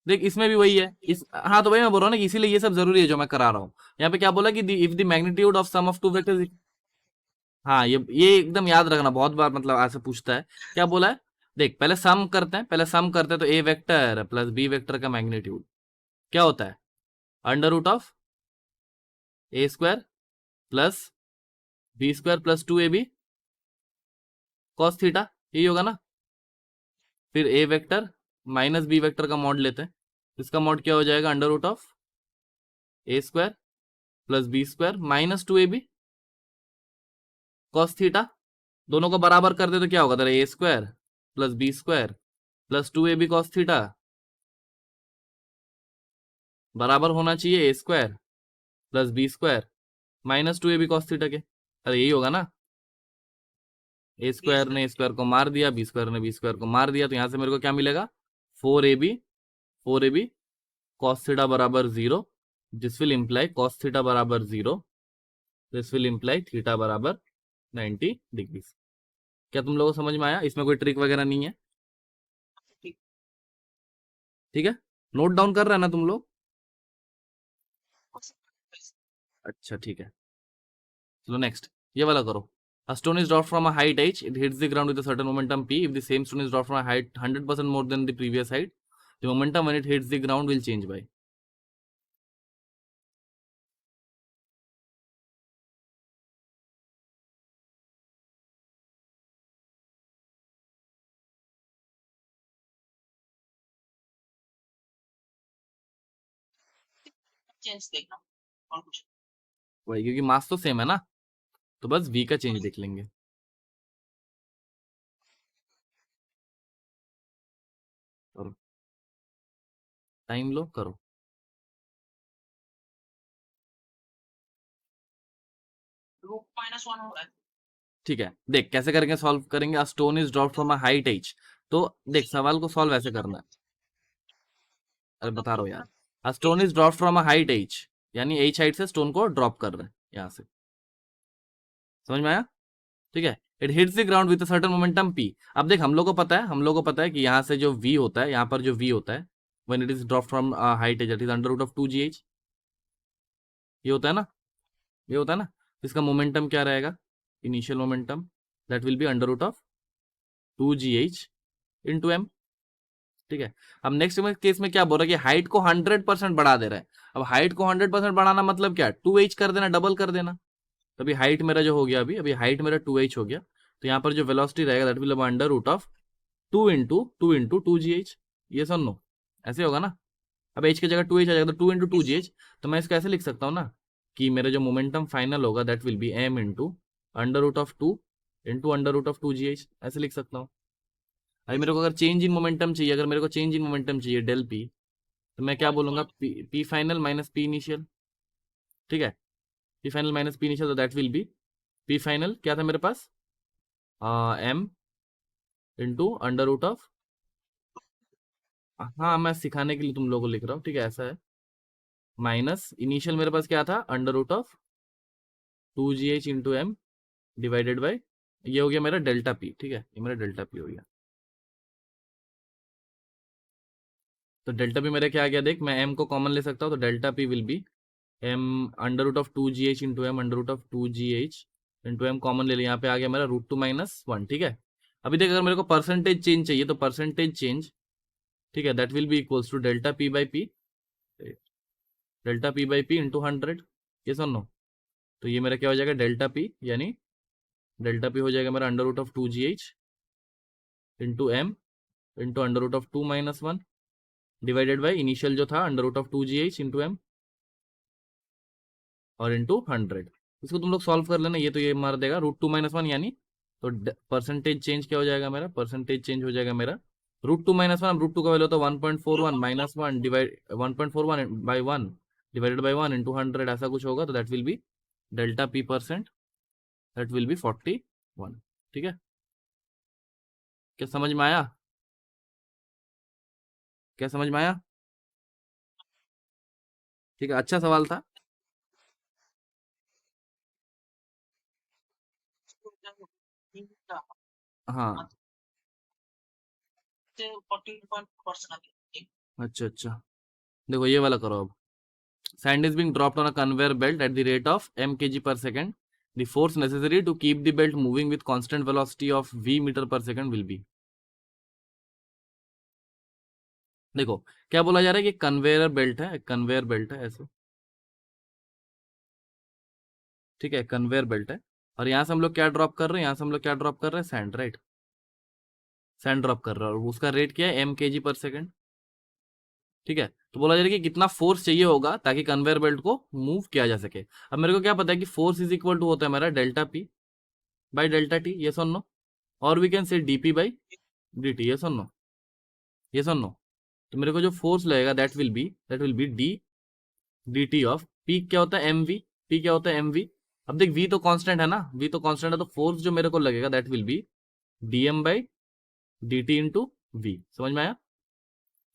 देख इसमें भी वही है, इस हाँ, तो वही मैं बोल रहा हूँ ना कि इसीलिए ये सब जरूरी है जो मैं करा रहा हूँ। यहाँ पे क्या बोला कि if the magnitude of sum of two vectors, हाँ, ये एकदम याद रखना, बहुत बार मतलब ऐसे पूछता है। क्या बोला है, देख पहले सम करते हैं, तो a vector plus b vector का मैग्नीट्यूड क्या होता है, under root of a square plus b square plus 2ab cos theta, यही होगा ना। फिर a vector minus b vector का मॉड लेते हैं, इसका मॉड क्या हो जाएगा, under root of a square plus b square minus 2ab cos theta. दोनों को बराबर कर दे तो क्या होगा तेरा, a square plus b square plus 2ab cos theta बराबर होना चाहिए a square plus b square minus 2ab cos theta के। अरे यही होगा ना, ए स्क्वायर ने ए स्क्वायर को मार दिया, बी स्क्वायर ने बी स्क्वायर को मार दिया, तो यहां से मेरे को क्या मिलेगा, 4ab कॉस थीटा बराबर 0, this will imply cos theta बराबर 0, दिस विल इम्प्लाई थीटा बराबर 90 डिग्रीज। क्या तुम लोगों को समझ में आया, इसमें कोई ट्रिक वगैरह नहीं है, ठीक है। नोट डाउन कर रहे हैं ना तुम लोग, अच्छा ठीक है। चलो नेक्स्ट, ये वाला करो। A stone is dropped from a height h, it hits the ground with a certain momentum p. If the same stone is dropped from a height 100% more than the previous height, the momentum when it hits the ground will change by. Change देखना और कुछ वही, क्योंकि मास तो same है ना, तो बस v का चेंज देख लेंगे। करो, टाइम लो, करो। रूट -1 हो रहा है। ठीक है, देख कैसे करके सॉल्व करेंगे। A stone is dropped from a height h, तो देख सवाल को सॉल्व ऐसे करना है। अरे बता रहा हूँ यार, A stone is dropped from a height h, यानी h हाइट से स्टोन को ड्रॉप कर रहे हैं यहाँ से, समझ में आया, ठीक है। It hits the ground with certain momentum p। अब देख हम लोग को पता है, कि यहाँ से जो v होता है, यहाँ पर जो v होता है, when it is drop from height h, it is under root of 2gh, ये होता है ना, ये होता है ना। इसका मोमेंटम क्या रहेगा, initial momentum, that will be under root of 2gh into m, ठीक है। अब नेक्स्ट केस में क्या बोल रहा है कि हाइट को 100% बढ़ा दे रहा है। अब हाइट को 100% बढ़ाना मतलब क्या, 2h कर देना, डबल कर देना। तो अभी हाइट मेरा जो हो गया, अभी हाइट मेरा 2h हो गया, तो यहाँ पर जो वेलोसिटी रहेगा that will be under root of 2 into 2 ये सुन लो, ऐसे होगा ना। अब h की जगह 2h आ जाएगा, तो 2 इंटू 2gh, तो मैं इसको ऐसे लिख सकता हूँ ना, कि मेरा जो मोमेंटम फाइनल होगा that will be m into under root of 2 into under root of 2gh, ऐसे लिख सकता हूँ। अभी मेरे को अगर चेंज इन मोमेंटम चाहिए, डेल पी, तो मैं क्या बोलूंगा, p final minus p initial, ठीक है। P final minus p initial, तो that will be p final क्या था मेरे पास, m into under root of, हाँ मैं सिखाने के लिए तुम लोगों को लिख रहा हूँ, ठीक है, ऐसा है, माइनस इनिशियल मेरे पास क्या था, under root of 2gh into m divided by, ये हो गया मेरा डेल्टा पी, ठीक है, ये मेरा डेल्टा पी हो गया। तो डेल्टा पी मेरा क्या आ गया, देख मैं एम को कॉमन ले सकता हूँ, तो delta p will be m under root of 2gh into m under root of 2gh into m common ले लिया, यहाँ पे आ गया मेरा √2 - 1, ठीक है। अभी देख अगर मेरे को परसेंटेज चेंज चाहिए, तो परसेंटेज चेंज, ठीक है, that will be equals to delta p by p, into 100, ये सुनो। तो ये मेरा क्या हो जाएगा, डेल्टा पी, यानी डेल्टा पी हो जाएगा मेरा under root of 2gh into m into under root of 2 - 1 divided by initial जो था under root of 2gh into m और इंटू 100। इसको तुम लोग सॉल्व कर लेना, ये तो ये मार देगा √2 - 1, यानी तो परसेंटेज चेंज क्या हो जाएगा मेरा, परसेंटेज चेंज हो जाएगा मेरा √2 - 1, √2 का वैल्यू होता है 1.41 minus 1 divide 1.41 divided by 1 into 100, ऐसा कुछ होगा, तो that will B delta P percent, that will B 41, ठीक है। क्या समझ में आया, क्या समझ में आया, ठीक है, अच्छा सवाल था। हाँ 41% आ गया। अच्छा अच्छा, देखो ये वाला करो अब। Sand is being dropped on a conveyor belt at the rate of m kg per second. The force necessary to keep the belt moving with constant velocity of v metre per second will be. देखो क्या बोला जा रहा है कि conveyor belt है, conveyor belt है ऐसे, ठीक है, कन्वेयर बेल्ट है, और यहाँ से हम लोग क्या ड्रॉप कर रहे हैं, यहाँ से हम लोग क्या ड्रॉप कर रहे हैं, सैंड, राइट, सैंड ड्रॉप कर रहे हैं, और उसका रेट क्या है, एम के जी पर सेकेंड, ठीक है। तो बोला जा रहा है कि कितना फोर्स चाहिए होगा ताकि कन्वेयर बेल्ट को मूव किया जा सके। अब मेरे को क्या पता है कि फोर्स इज इक्वल टू होता है मेरा delta p by delta t, ये सुन नो, और we can say d p by D t, ये सुन नो, ये सुन नो। तो मेरे को जो फोर्स लगेगा that will be D T of P, क्या होता है एम वी, पी क्या होता है एम वी। अब देख वी तो कांस्टेंट है ना, वी तो कांस्टेंट है, तो फोर्स जो मेरे को लगेगा that will be d m by D t into v. समझ में आया,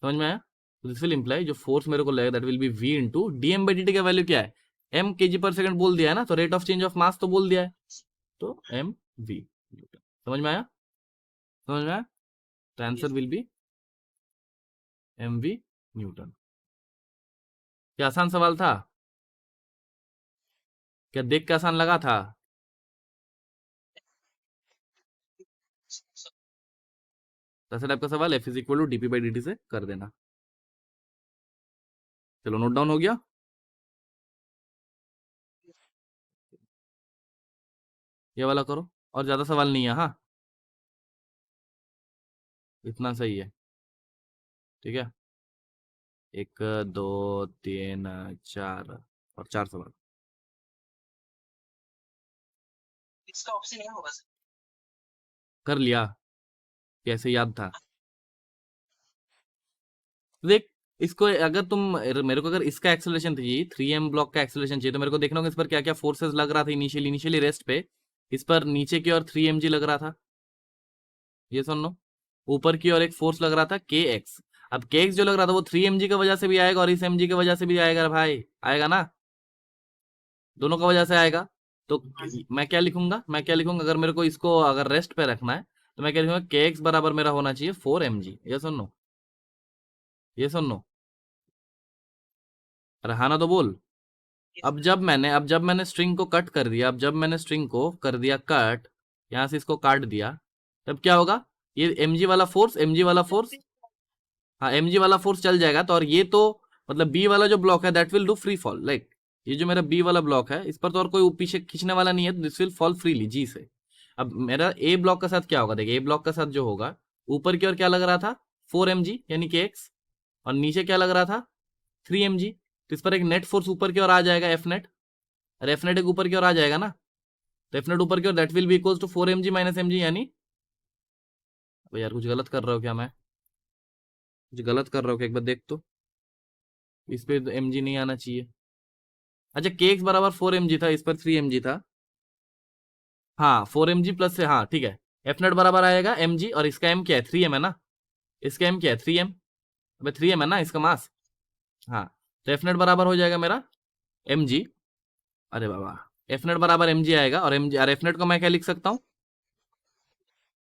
समझ में आया। तो दिस विल इंप्लाई जो फोर्स मेरे को लगेगा that will be v into d m by D t का वैल्यू क्या है, एम के जी पर सेकंड बोल दिया है ना, तो rate of change of mass तो बोल दिया है, तो एम वी। समझ में आया, समझ में आया। तो answer will be m v newton. क्या आसान सवाल था, क्या देख के आसान लगा था। तो ऐसा टाइप का सवाल f is equal to d p by d से कर देना। चलो नोट डाउन हो गया। ये वाला करो, और ज्यादा सवाल नहीं है, हाँ इतना सही है, ठीक है। एक दो तीन चार, और चार सवाल इसका ऑप्शन है होगा सर। कर लिया, कैसे याद था। देख इसको अगर तुम, मेरे को अगर इसका एक्सेलरेशन चाहिए, 3m ब्लॉक का एक्सेलरेशन चाहिए, तो मेरे को देखना होगा इस पर क्या क्या फोर्सेस लग रहा था इनिशियली रेस्ट पे। इस पर नीचे की ओर 3mg लग रहा था, ये सुन लो। ऊपर की ओर एक फोर्स लग रहा था kx। अब kx जो लग रहा था वो 3mg की वजह से भी आएगा और इस mg की वजह से भी आएगा भाई, आएगा ना, दोनों का वजह से आएगा। तो मैं क्या लिखूंगा अगर मेरे को इसको अगर रेस्ट पे रखना है, तो मैं क्या लिखूंगा, kx बराबर मेरा होना चाहिए 4mg, ये सुन लो, ये सुन लो, अरे हाँ ना तो बोल। अब जब मैंने स्ट्रिंग को कट कर दिया, अब जब मैंने स्ट्रिंग को कर दिया कट, यहां से इसको काट दिया, तब क्या होगा, ये एमजी वाला फोर्स, हाँ एमजी वाला फोर्स चल जाएगा, तो और ये तो मतलब बी वाला जो ब्लॉक है that will do free fall, like ये जो मेरा बी वाला ब्लॉक है इस पर तो और कोई पीछे खींचने वाला नहीं है, तो दिस विल फॉल फ्रीली जी से। अब मेरा ए ब्लॉक का साथ क्या होगा, देखिए ए ब्लॉक का साथ जो होगा, ऊपर की ओर क्या लग रहा था, 4mg यानी कि एक्स, और नीचे क्या लग रहा था, 3mg। तो इस पर एक नेट फोर्स ऊपर की ओर आ जाएगा, एफ नेट, और एफ नेट एक ऊपर की ओर आ जाएगा ना, तो एफ नेट ऊपर की ओर that will be equal to 4mg minus mg, यानी अबे यार कुछ गलत कर रहा हूँ क्या मैं, कुछ गलत कर रहा हूँ क्या, एक बार देख तो, इस पे तो एमजी नहीं आना चाहिए। अच्छा के एक्स बराबर 4mg था, इस पर 3mg था, हाँ 4mg प्लस से, हाँ ठीक है। एफ नेट बराबर आएगा mg, और इसका m क्या है, 3m है ना, इसका m क्या है 3m, अबे 3m है ना इसका मास, हाँ। तो एफ नेट बराबर हो जाएगा मेरा mg, अरे बाबा, एफ नेट बराबर mg आएगा, और mg और एफ नेट को मैं क्या लिख सकता हूँ,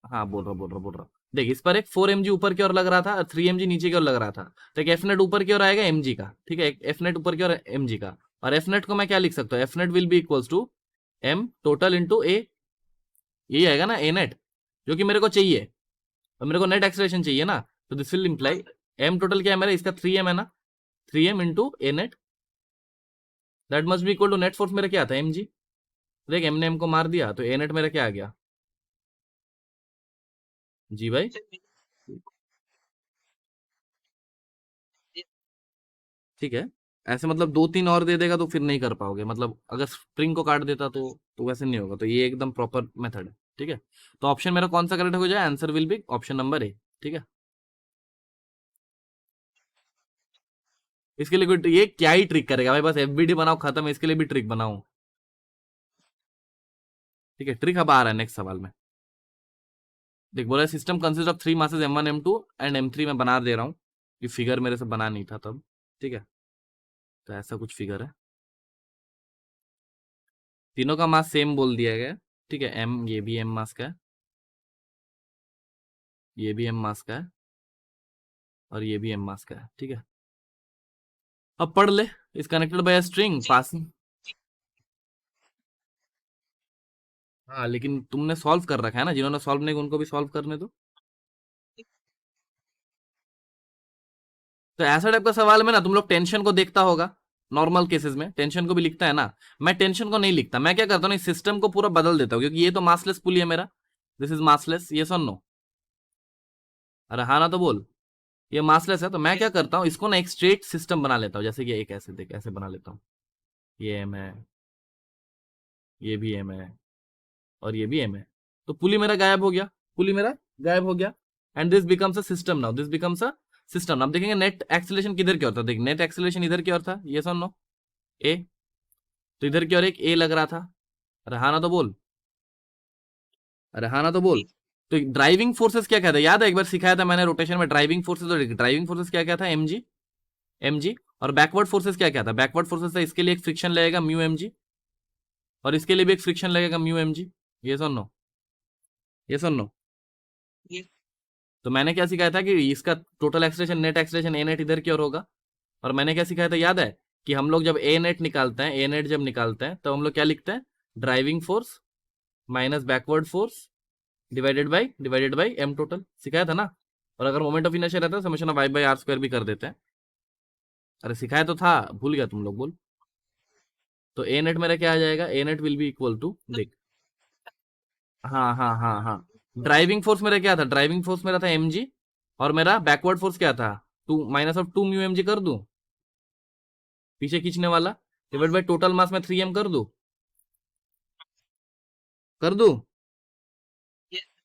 हाँ बोल रहा हूँ देख, इस पर एक 4mg ऊपर की ओर लग रहा था और 3mg नीचे की ओर लग रहा था, तो एक एफ नेट ऊपर की ओर आएगा mg का, ठीक है, एक एफ नेट ऊपर की ओर mg का, और एफ नेट को मैं क्या लिख सकता हूँ, f net will be equals to m total into a, यही आएगा ना ए नेट, जो कि मेरे को चाहिए, और मेरे को नेट एक्सेलरेशन चाहिए ना, तो this will imply m total क्या है मेरा, इसका 3m है ना, 3m into a net, that must be equal to net force मेरा क्या था mg। देख m ने m को मार दिया, तो ए नेट मेरा क्या आ गया, जी भाई, ठीक है। ऐसे मतलब दो तीन और दे देगा तो फिर नहीं कर पाओगे, मतलब अगर स्प्रिंग को काट देता तो वैसे नहीं होगा, तो ये एकदम प्रॉपर मेथड है, ठीक है। तो ऑप्शन मेरा कौन सा करेक्ट हो जाए, answer will B option number A, ठीक है। इसके लिए कोई ये क्या ही ट्रिक करेगा भाई, बस एफबीडी बनाओ खत्म है, इसके लिए भी ट्रिक बनाओ, ठीक है। ट्रिक अब आ रहा है नेक्स्ट सवाल में, देख बोला system consist of 3 masses m1 m2 and m3, मैं बना दे रहा हूँ, ये फिगर मेरे से बना नहीं था तब, ठीक है। तो ऐसा कुछ फिगर है, तीनों का मास सेम बोल दिया गया, ठीक है, m ये भी m मास का है, ये भी m मास का है, और ये भी m मास का है, ठीक है। अब पढ़ ले, इस कनेक्टेड बाय स्ट्रिंग पासिंग, हाँ लेकिन तुमने सॉल्व कर रखा है ना, जिन्होंने सॉल्व नहीं किया, उनको भी सॉल्व करने दो। तो ऐसा टाइप का सवाल में ना तुम लोग टेंशन को देखता होगा, नॉर्मल केसेस में टेंशन को भी लिखता है ना। मैं टेंशन को नहीं लिखता, मैं क्या करता हूँ, इस सिस्टम को पूरा बदल देता हूँ, क्योंकि ये तो मासलेस पुली है मेरा। दिस इज मासलेस, ये सुन नो। अरे हाँ ना तो बोल। ये मासलेस है, तो मैं क्या करता हूँ, इसको ना एक स्ट्रेट सिस्टम बना लेता हूँ, जैसे कि एक ऐसे देख ऐसे बना लेता हूँ। ये एम है, ये भी एम है, और ये भी एम है। तो पुली मेरा गायब हो गया, पुली मेरा गायब हो गया। And this becomes a system now, this becomes a system. अब देखेंगे नेट एक्सेलरेशन किधर की ओर था, देख नेट एक्सेलरेशन इधर की ओर था, ये सुन नो, ए। तो इधर की ओर एक ए लग रहा था। अरे हाँ ना तो बोल, अरे हाँ ना तो बोल। तो ड्राइविंग फोर्सेस क्या क्या था, याद है एक बार सिखाया था मैंने रोटेशन में ड्राइविंग फोर्सेस, और ड्राइविंग फोर्सेस क्या क्या था, एम जी, एम जी। और बैकवर्ड फोर्सेस क्या क्या था, बैकवर्ड फोर्सेस था, इसके लिए एक फ्रिक्शन लगेगा म्यू एम जी, और इसके लिए भी एक फ्रिक्शन लगेगा म्यू एम जी। ये सुन लो, ये सुन लो। तो मैंने क्या सिखाया था कि इसका टोटल एक्सलेशन नेट एक्सलेशन ए नेट इधर की ओर होगा। और मैंने क्या सिखाया था याद है, कि हम लोग जब ए नेट निकालते हैं, ए नेट जब निकालते हैं तो हम लोग क्या लिखते हैं, driving force minus backward force divided by m total, सिखाया था ना। और अगर मोमेंट ऑफ इनर्शिया रहता है summation of y by r square भी कर देते हैं। अरे सिखाया तो था, भूल गया तुम लोग, बोल। तो ए नेट मेरा क्या आ जाएगा, a net will be equal to, देख। हाँ हाँ हाँ हाँ। ड्राइविंग फोर्स मेरा क्या था, ड्राइविंग फोर्स मेरा था एम जी, और मेरा बैकवर्ड फोर्स क्या था, two minus of two mu m g कर दूं, पीछे खींचने वाला, डिवाइड बाई टोटल मास में 3m कर दूं, कर दूं।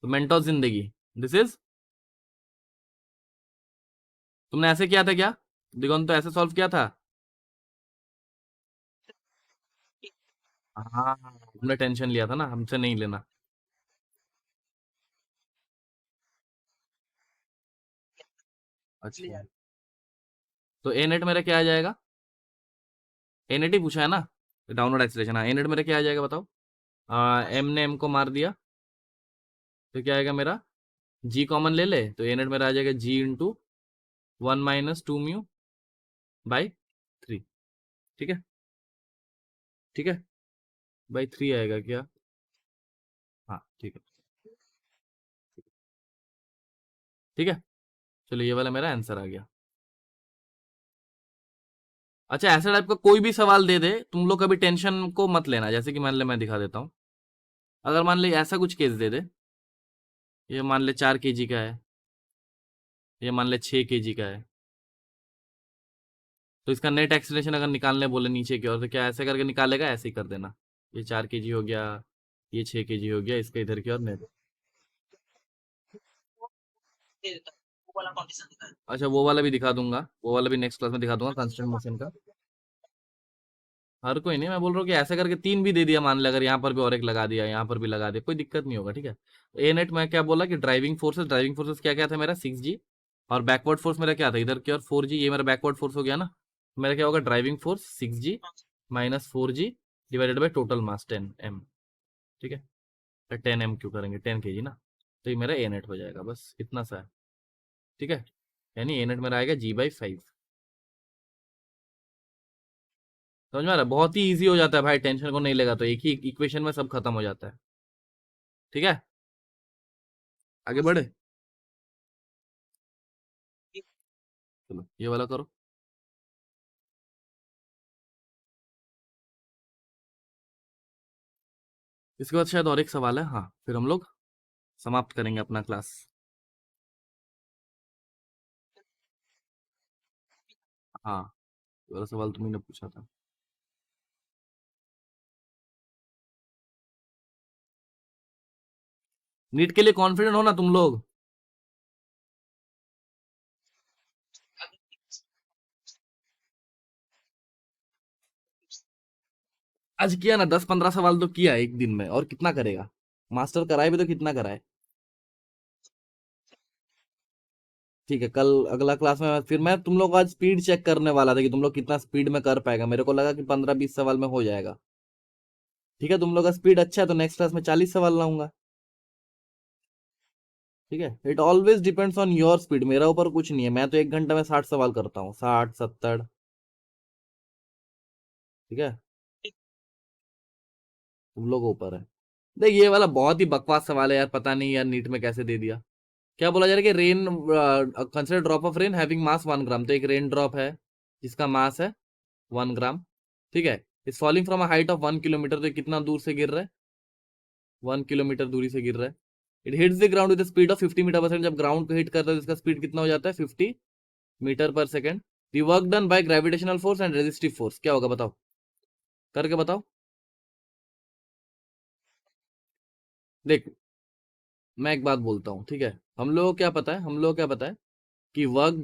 तो मेंटोस जिंदगी, दिस इज, तुमने ऐसे किया था क्या, दिगोन तो ऐसे सॉल्व किया था। हाँ तुमने टेंशन लिया था ना, हमसे नहीं लेना। अच्छा, तो ए नेट मेरा क्या आ जाएगा, ए नेट ही पूछा है ना, डाउनवर्ड एक्सीलरेशन। हाँ ए नेट मेरा क्या आ जाएगा बताओ। एम ने एम को मार दिया, तो क्या आएगा मेरा, जी कॉमन ले ले, तो ए नेट मेरा आ जाएगा जी इंटू 1 - 2 म्यू बाई 3। ठीक है, ठीक है, बाई 3 आएगा क्या, हाँ ठीक है, ठीक है। चलो ये वाला मेरा आंसर आ गया। अच्छा ऐसा टाइप का कोई भी सवाल दे दे, तुम लोग कभी टेंशन को मत लेना। जैसे कि मान ले मैं दिखा देता हूँ, अगर मान ले ऐसा कुछ केस दे दे, ये मान ले 4 kg का है, ये मान ले 6 kg का है, तो इसका नेट एक्सीलरेशन अगर निकालने बोले नीचे की ओर, तो क्या ऐसे करके निकालेगा, ऐसे ही कर देना। ये 4 kg हो गया, ये 6 kg हो गया, इसका इधर की ओर नेट। वो वाला कंडीशन दिखा है। अच्छा वो वाला भी दिखा दूंगा, वो वाला भी नेक्स्ट क्लास में दिखा दूंगा, कांस्टेंट मोशन का। हर कोई नहीं, मैं बोल रहा हूँ कि ऐसे करके 3 भी दे दिया, मान ले अगर यहाँ पर भी और एक लगा दिया, यहाँ पर भी लगा दिया, कोई दिक्कत नहीं होगा, ठीक है। ए नेट मैं क्या बोला कि ड्राइविंग फोर्सेस क्या क्या था मेरा, 6G। और बैकवर्ड फोर्स मेरा क्या था इधर की, और 4G, ये मेरा बैकवर्ड फोर्स हो गया ना। मेरा क्या होगा, driving force 6G minus 4G divided by total mass 10m। ठीक है, 10m क्यों करेंगे, 10 kg ना। तो ये मेरा ए नेट हो जाएगा, बस इतना सा है। ठीक है, यानी ए नेट मेरा आएगा G/5। समझ में आ रहा है, बहुत ही ईजी हो जाता है भाई, टेंशन को नहीं लेगा तो एक ही इक्वेशन में सब खत्म हो जाता है। ठीक है, आगे बढ़े। चलो ये वाला करो। इसके बाद शायद और एक सवाल है, हाँ फिर हम लोग समाप्त करेंगे अपना क्लास। हाँ ये वाला सवाल तुमने पूछा था। नीट के लिए कॉन्फिडेंट हो ना तुम लोग। आज किया ना, 10-15 सवाल तो किया एक दिन में, और कितना करेगा, मास्टर कराए भी तो कितना कराए। ठीक है, कल अगला क्लास में फिर मैं तुम लोग को आज स्पीड चेक करने वाला था कि तुम लोग कितना स्पीड में कर पाएगा, मेरे को लगा कि 15-20 सवाल में हो जाएगा। ठीक है, तुम लोग का स्पीड अच्छा है तो नेक्स्ट क्लास में 40 सवाल लाऊंगा। ठीक है, it always depends on your speed, मेरा ऊपर कुछ नहीं है, मैं तो 1 घंटा में 60 सवाल करता हूँ, 60-70। ठीक है, तुम लोग ऊपर है। देख ये वाला बहुत ही बकवास सवाल है यार, पता नहीं यार नीट में कैसे दे दिया। क्या बोला जा रहा है कि rain, consider drop of rain having mass 1 ग्राम। तो एक रेन ड्रॉप है जिसका मास है 1 ग्राम, ठीक है, is falling from a height of 1 kilometre. तो ये कितना दूर से गिर रहा है, 1 किलोमीटर दूरी से गिर रहा है। It hits the ground with speed of 50 metre per second. जब ग्राउंड को हिट करता है तो इसका स्पीड कितना हो जाता है, 50 metre per second. The work done by gravitational force and resistive force क्या होगा बताओ, करके बताओ। देख मैं एक बात बोलता हूँ, ठीक है, हम लोगों को क्या पता है, हम लोगों को क्या पता है कि work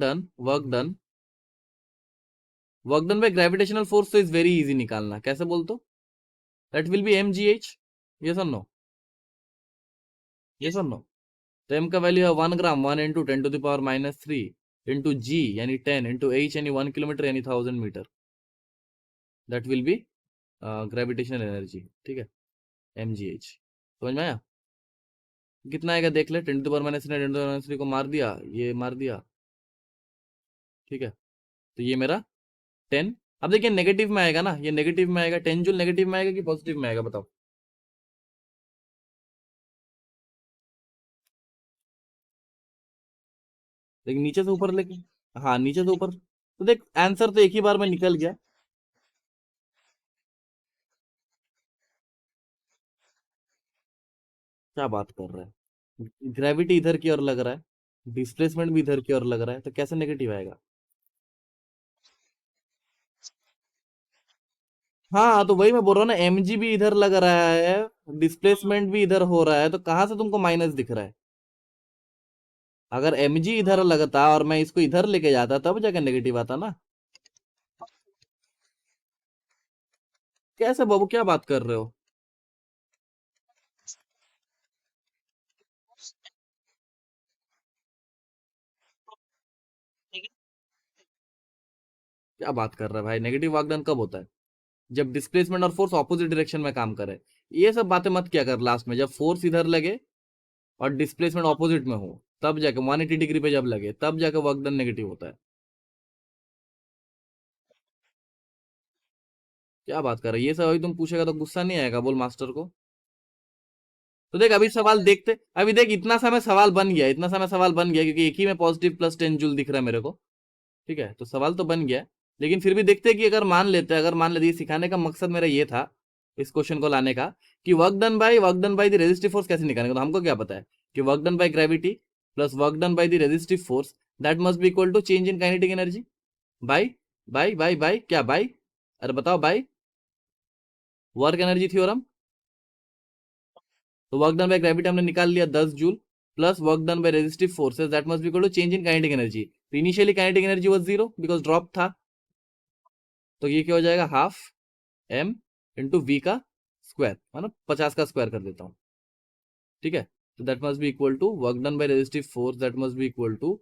done by gravitational force तो इज वेरी इजी निकालना। कैसे बोल तो, that will B mgh। Yes और नो, यस और नो। तो m का वैल्यू है 1 ग्राम, 1 × 10⁻³ इंटू g यानी 10 इंटू h यानी 1 किलोमीटर यानी 1000 metre. That will be gravitational energy, ठीक है, mgh। समझ में आया, कितना आएगा देख ले, 10⁻³ को मार दिया, ये मार दिया, ठीक है। तो ये मेरा 10। अब देखिए नेगेटिव में आएगा ना, ये नेगेटिव में आएगा, 10 जूल नेगेटिव में आएगा कि पॉजिटिव में आएगा बताओ। लेकिन नीचे से ऊपर लेके, हाँ नीचे से ऊपर, तो देख आंसर तो एक ही बार में निकल गया। क्या बात कर रहा है, ग्रेविटी इधर की ओर लग रहा है, डिस्प्लेसमेंट भी इधर की ओर लग रहा है, तो कैसे नेगेटिव आएगा। हाँ तो वही मैं बोल रहा हूँ ना, mg भी इधर लग रहा है, डिस्प्लेसमेंट भी इधर हो रहा है, तो कहाँ से तुमको माइनस दिख रहा है। अगर mg इधर लगता और मैं इसको इधर लेके जाता तब जाके नेगेटिव आता ना। कैसे बाबू, क्या बात कर रहे हो। क्या बात कर रहा है भाई, नेगेटिव वागडन कब होता है, जब डिस्प्लेसमेंट और फोर्स ऑपोजिट डायरेक्शन में काम करे। ये सब बातें मत किया कर लास्ट में, जब फोर्स इधर लगे और डिस्प्लेसमेंट ऑपोजिट में हो, तब जाके 180 डिग्री पे जब लगे तब जाके वर्क डन नेगेटिव होता है। क्या बात कर रहे है, ये सब अभी तुम पूछेगा तो गुस्सा नहीं आएगा, बोल मास्टर को। तो देख अभी सवाल देखते, अभी देख इतना समय सवाल बन गया, इतना समय सवाल बन गया, क्योंकि एक ही में पॉजिटिव प्लस 10 जूल दिख रहा है मेरे को, ठीक है, तो सवाल तो बन गया। लेकिन फिर भी देखते हैं कि अगर मान लेते, ये सिखाने का मकसद मेरा ये था, इस क्वेश्चन को लाने का, कि work done by the resistive force कैसे निकालेंगे। तो हमको क्या पता है कि work done by gravity plus work done by the resistive force that must be equal to change in kinetic energy. By by क्या बाय, अरे बताओ बाय वर्क एनर्जी थ्योरम। तो वर्क डन बाय ग्रेविटी हमने निकाल लिया 10 joule, plus work done by resistive forces that must be equal to change in kinetic energy. तो initially kinetic energy was 0 because drop था, तो ये क्या हो जाएगा, हाफ m इंटू वी का स्क्वायर, मतलब 50 का स्क्वायर कर देता हूँ, ठीक है। तो that must be equal to work done by resistive force that must be equal to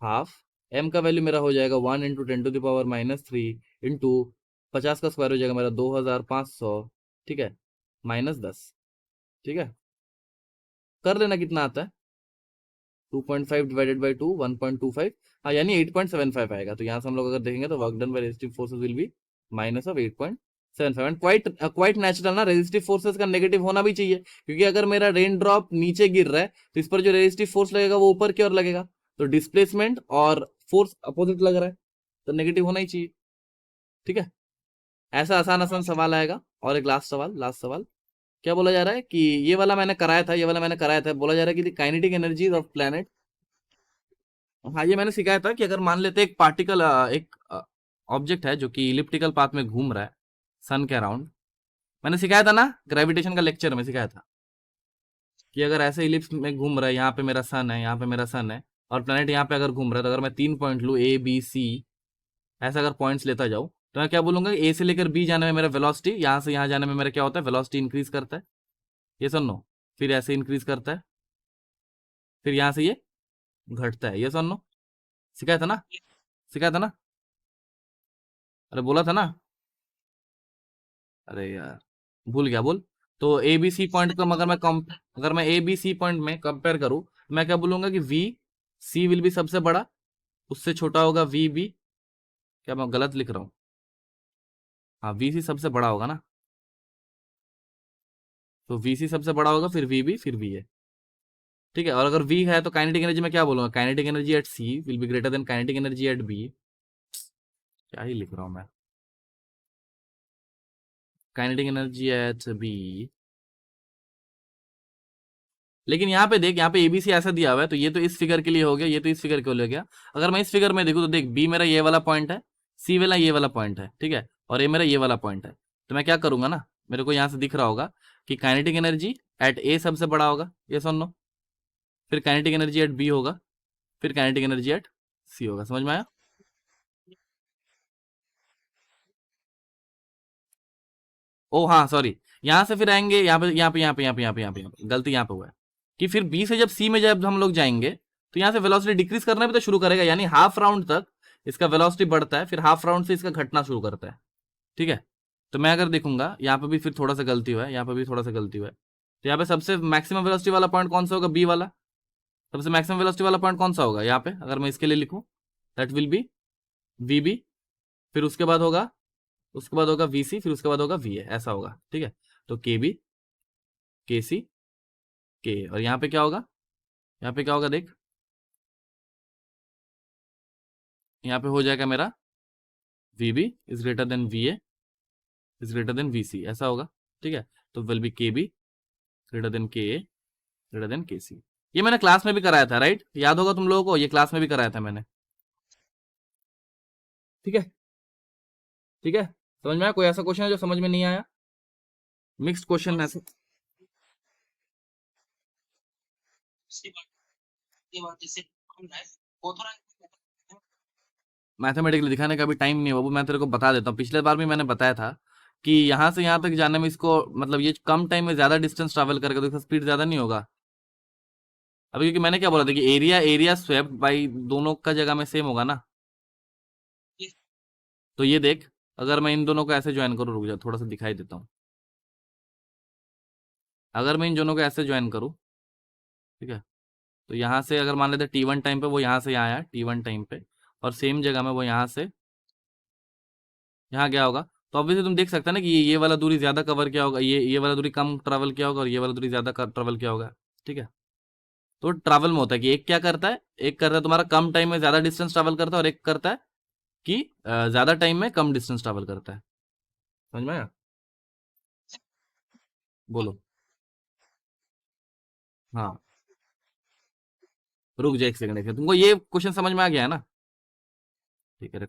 half, m का वैल्यू मेरा हो जाएगा 1 × 10⁻³ इंटू 50 का स्क्वायर हो जाएगा मेरा 2500, ठीक है, -10, ठीक है। कर लेना कितना आता है, 2.5 डिवाइडेड बाई 2 1.25, हाँ यानी 8.75 आएगा। तो यहाँ से हम लोग अगर देखेंगे तो work done by resistive forces will be minus of 8.75। And quite quite natural ना, रेजिस्टिव फोर्सेस का नेगेटिव होना भी चाहिए, क्योंकि अगर मेरा रेन ड्रॉप नीचे गिर रहा है तो इस पर जो रेजिस्टिव फोर्स लगेगा वो ऊपर की ओर लगेगा, तो डिस्प्लेसमेंट और फोर्स अपोजिट लग रहा है, तो नेगेटिव होना ही चाहिए, ठीक है। ऐसा आसान आसान सवाल आएगा। और एक लास्ट सवाल, क्या बोला जा रहा है कि ये वाला मैंने कराया था, ये वाला मैंने कराया था, बोला जा रहा है कि काइनेटिक एनर्जीज ऑफ प्लैनेट। हाँ ये मैंने सिखाया था कि अगर मान लेते एक पार्टिकल, एक ऑब्जेक्ट है जो कि इलिप्टिकल पाथ में घूम रहा है सन के अराउंड, मैंने सिखाया था ना ग्रेविटेशन का लेक्चर में सिखाया था, कि अगर ऐसे इलिप्स में घूम रहा है, यहाँ पे मेरा सन है, यहाँ पे मेरा सन है, और प्लेनेट यहाँ पे अगर घूम रहा है, तो अगर मैं 3 पॉइंट लूँ A B C, ऐसा अगर पॉइंट्स लेता जाऊँ, तो मैं क्या बोलूंगा, ए से लेकर बी जाने में मेरा वेलोसिटी, यहाँ से यहाँ जाने में मेरा क्या होता है, वेलोसिटी इंक्रीज करता है, ये सुन नो, फिर ऐसे इंक्रीज करता है, फिर यहाँ से ये घटता है, ये सुन नो, सिखाया था ना, सिखाया था ना, अरे बोला था ना, अरे यार भूल गया, बोल। तो ए बी सी पॉइंट को अगर मैं ए बी सी पॉइंट में कंपेयर करूं, मैं क्या बोलूंगा कि वी सी विल बी सबसे बड़ा, उससे छोटा होगा वी बी। क्या मैं गलत लिख रहा हूँ, हाँ वी सी सबसे बड़ा होगा ना, तो वीसी सबसे बड़ा होगा, फिर वीबी, फिर वीए। ठीक है, और अगर वी है तो काइनेटिक एनर्जी में क्या बोलूंगा, kinetic energy at c will be greater than kinetic energy at b. क्या ही लिख रहा हूं मैं, काइनेटिक एनर्जी एट बी। लेकिन यहाँ पे देख, यहाँ पे एबीसी ऐसा दिया हुआ है, तो ये तो इस फिगर के लिए हो गया, ये तो इस फिगर के लिए हो गया। अगर मैं इस फिगर में देखूँ तो देख, बी मेरा ये वाला पॉइंट है, सी वाला ये वाला पॉइंट है, ठीक है, और ए मेरा ये वाला पॉइंट है। तो मैं क्या करूंगा ना, मेरे को यहाँ से दिख रहा होगा कि काइनेटिक एनर्जी एट ए सबसे बड़ा होगा, ये सुन लो, फिर काइनेटिक एनर्जी एट बी होगा, फिर काइनेटिक एनर्जी एट सी होगा। समझ में आया? ओ हाँ सॉरी, यहाँ से फिर आएंगे यहाँ पे, यहाँ पे, यहाँ पे, यहाँ पे, यहाँ पे, यहाँ पे, यहाँ पे गलती यहाँ पे हुआ है कि फिर बी से जब सी में जब हम लोग जाएंगे तो यहाँ से वेलोसिटी डिक्रीज करना भी तो शुरू करेगा, यानी हाफ राउंड तक इसका वेलोसिटी बढ़ता है, फिर हाफ राउंड से इसका घटना शुरू करता है। ठीक है, तो मैं अगर देखूंगा यहाँ पे भी फिर थोड़ा सा गलती हुआ है, यहाँ पे भी थोड़ा सा गलती हुआ है, तो यहाँ पे सबसे मैक्सिमम वेलोसिटी वाला पॉइंट कौन सा होगा, बी वाला। सबसे मैक्सिमम वेलोसिटी वाला पॉइंट कौन सा होगा यहाँ पे, अगर मैं इसके लिए लिखूं, that will be v b, फिर उसके बाद होगा वी सी, फिर उसके बाद होगा वी ए, ऐसा होगा। ठीक है, तो के बी, के सी, के, और यहाँ पे क्या होगा, यहाँ पे क्या होगा देख, यहाँ पे हो जाएगा मेरा v b is greater than v a is greater than v c, ऐसा होगा। ठीक है, तो will be k b greater than k a greater than के सी। ये मैंने क्लास में भी कराया था, राइट, याद होगा तुम लोगों को, ये क्लास में भी कराया था मैंने। ठीक है, ठीक है, समझ में आया? कोई ऐसा क्वेश्चन है जो समझ में नहीं आया? मिक्स्ड क्वेश्चन ऐसे। इसके बाद जैसे हम है ऑथोराइज मैथमेटिकली दिखाने का भी टाइम नहीं है बाबू, मैं तेरे को बता देता हूँ, पिछले बार भी मैंने बताया था कि यहाँ से यहाँ तक जाने में इसको, मतलब ये कम टाइम में ज्यादा डिस्टेंस ट्रैवल करेगा तो इसका स्पीड ज्यादा नहीं होगा। अभी क्योंकि मैंने क्या बोला था कि एरिया एरिया स्वेप्ट बाई दोनों का जगह में सेम होगा ना। तो ये देख, अगर मैं इन दोनों को ऐसे ज्वाइन करूँ, रुक जा थोड़ा सा दिखाई देता हूँ, अगर मैं इन दोनों को ऐसे ज्वाइन करूँ, ठीक है, तो यहाँ से अगर मान लेते T1 टाइम पे वो यहाँ से यहाँ आया T1 टाइम पे, और सेम जगह में वो यहाँ से यहाँ गया होगा, तो ऑब्वियसली तुम देख सकते हैं ना कि ये वाला दूरी ज्यादा कवर किया होगा, ये वाला दूरी कम ट्रैवल किया होगा, और ये वाला दूरी ज्यादा ट्रैवल किया होगा। ठीक है, तो ट्रैवल में होता है कि एक क्या करता है, एक करता है तुम्हारा कम टाइम में ज्यादा डिस्टेंस ट्रैवल करता है, और एक करता है कि ज्यादा टाइम में कम डिस्टेंस ट्रैवल करता है। समझ में आया? बोलो। हाँ, रुक जा एक सेकंड, तुमको ये क्वेश्चन समझ में आ गया है ना? ठीक है।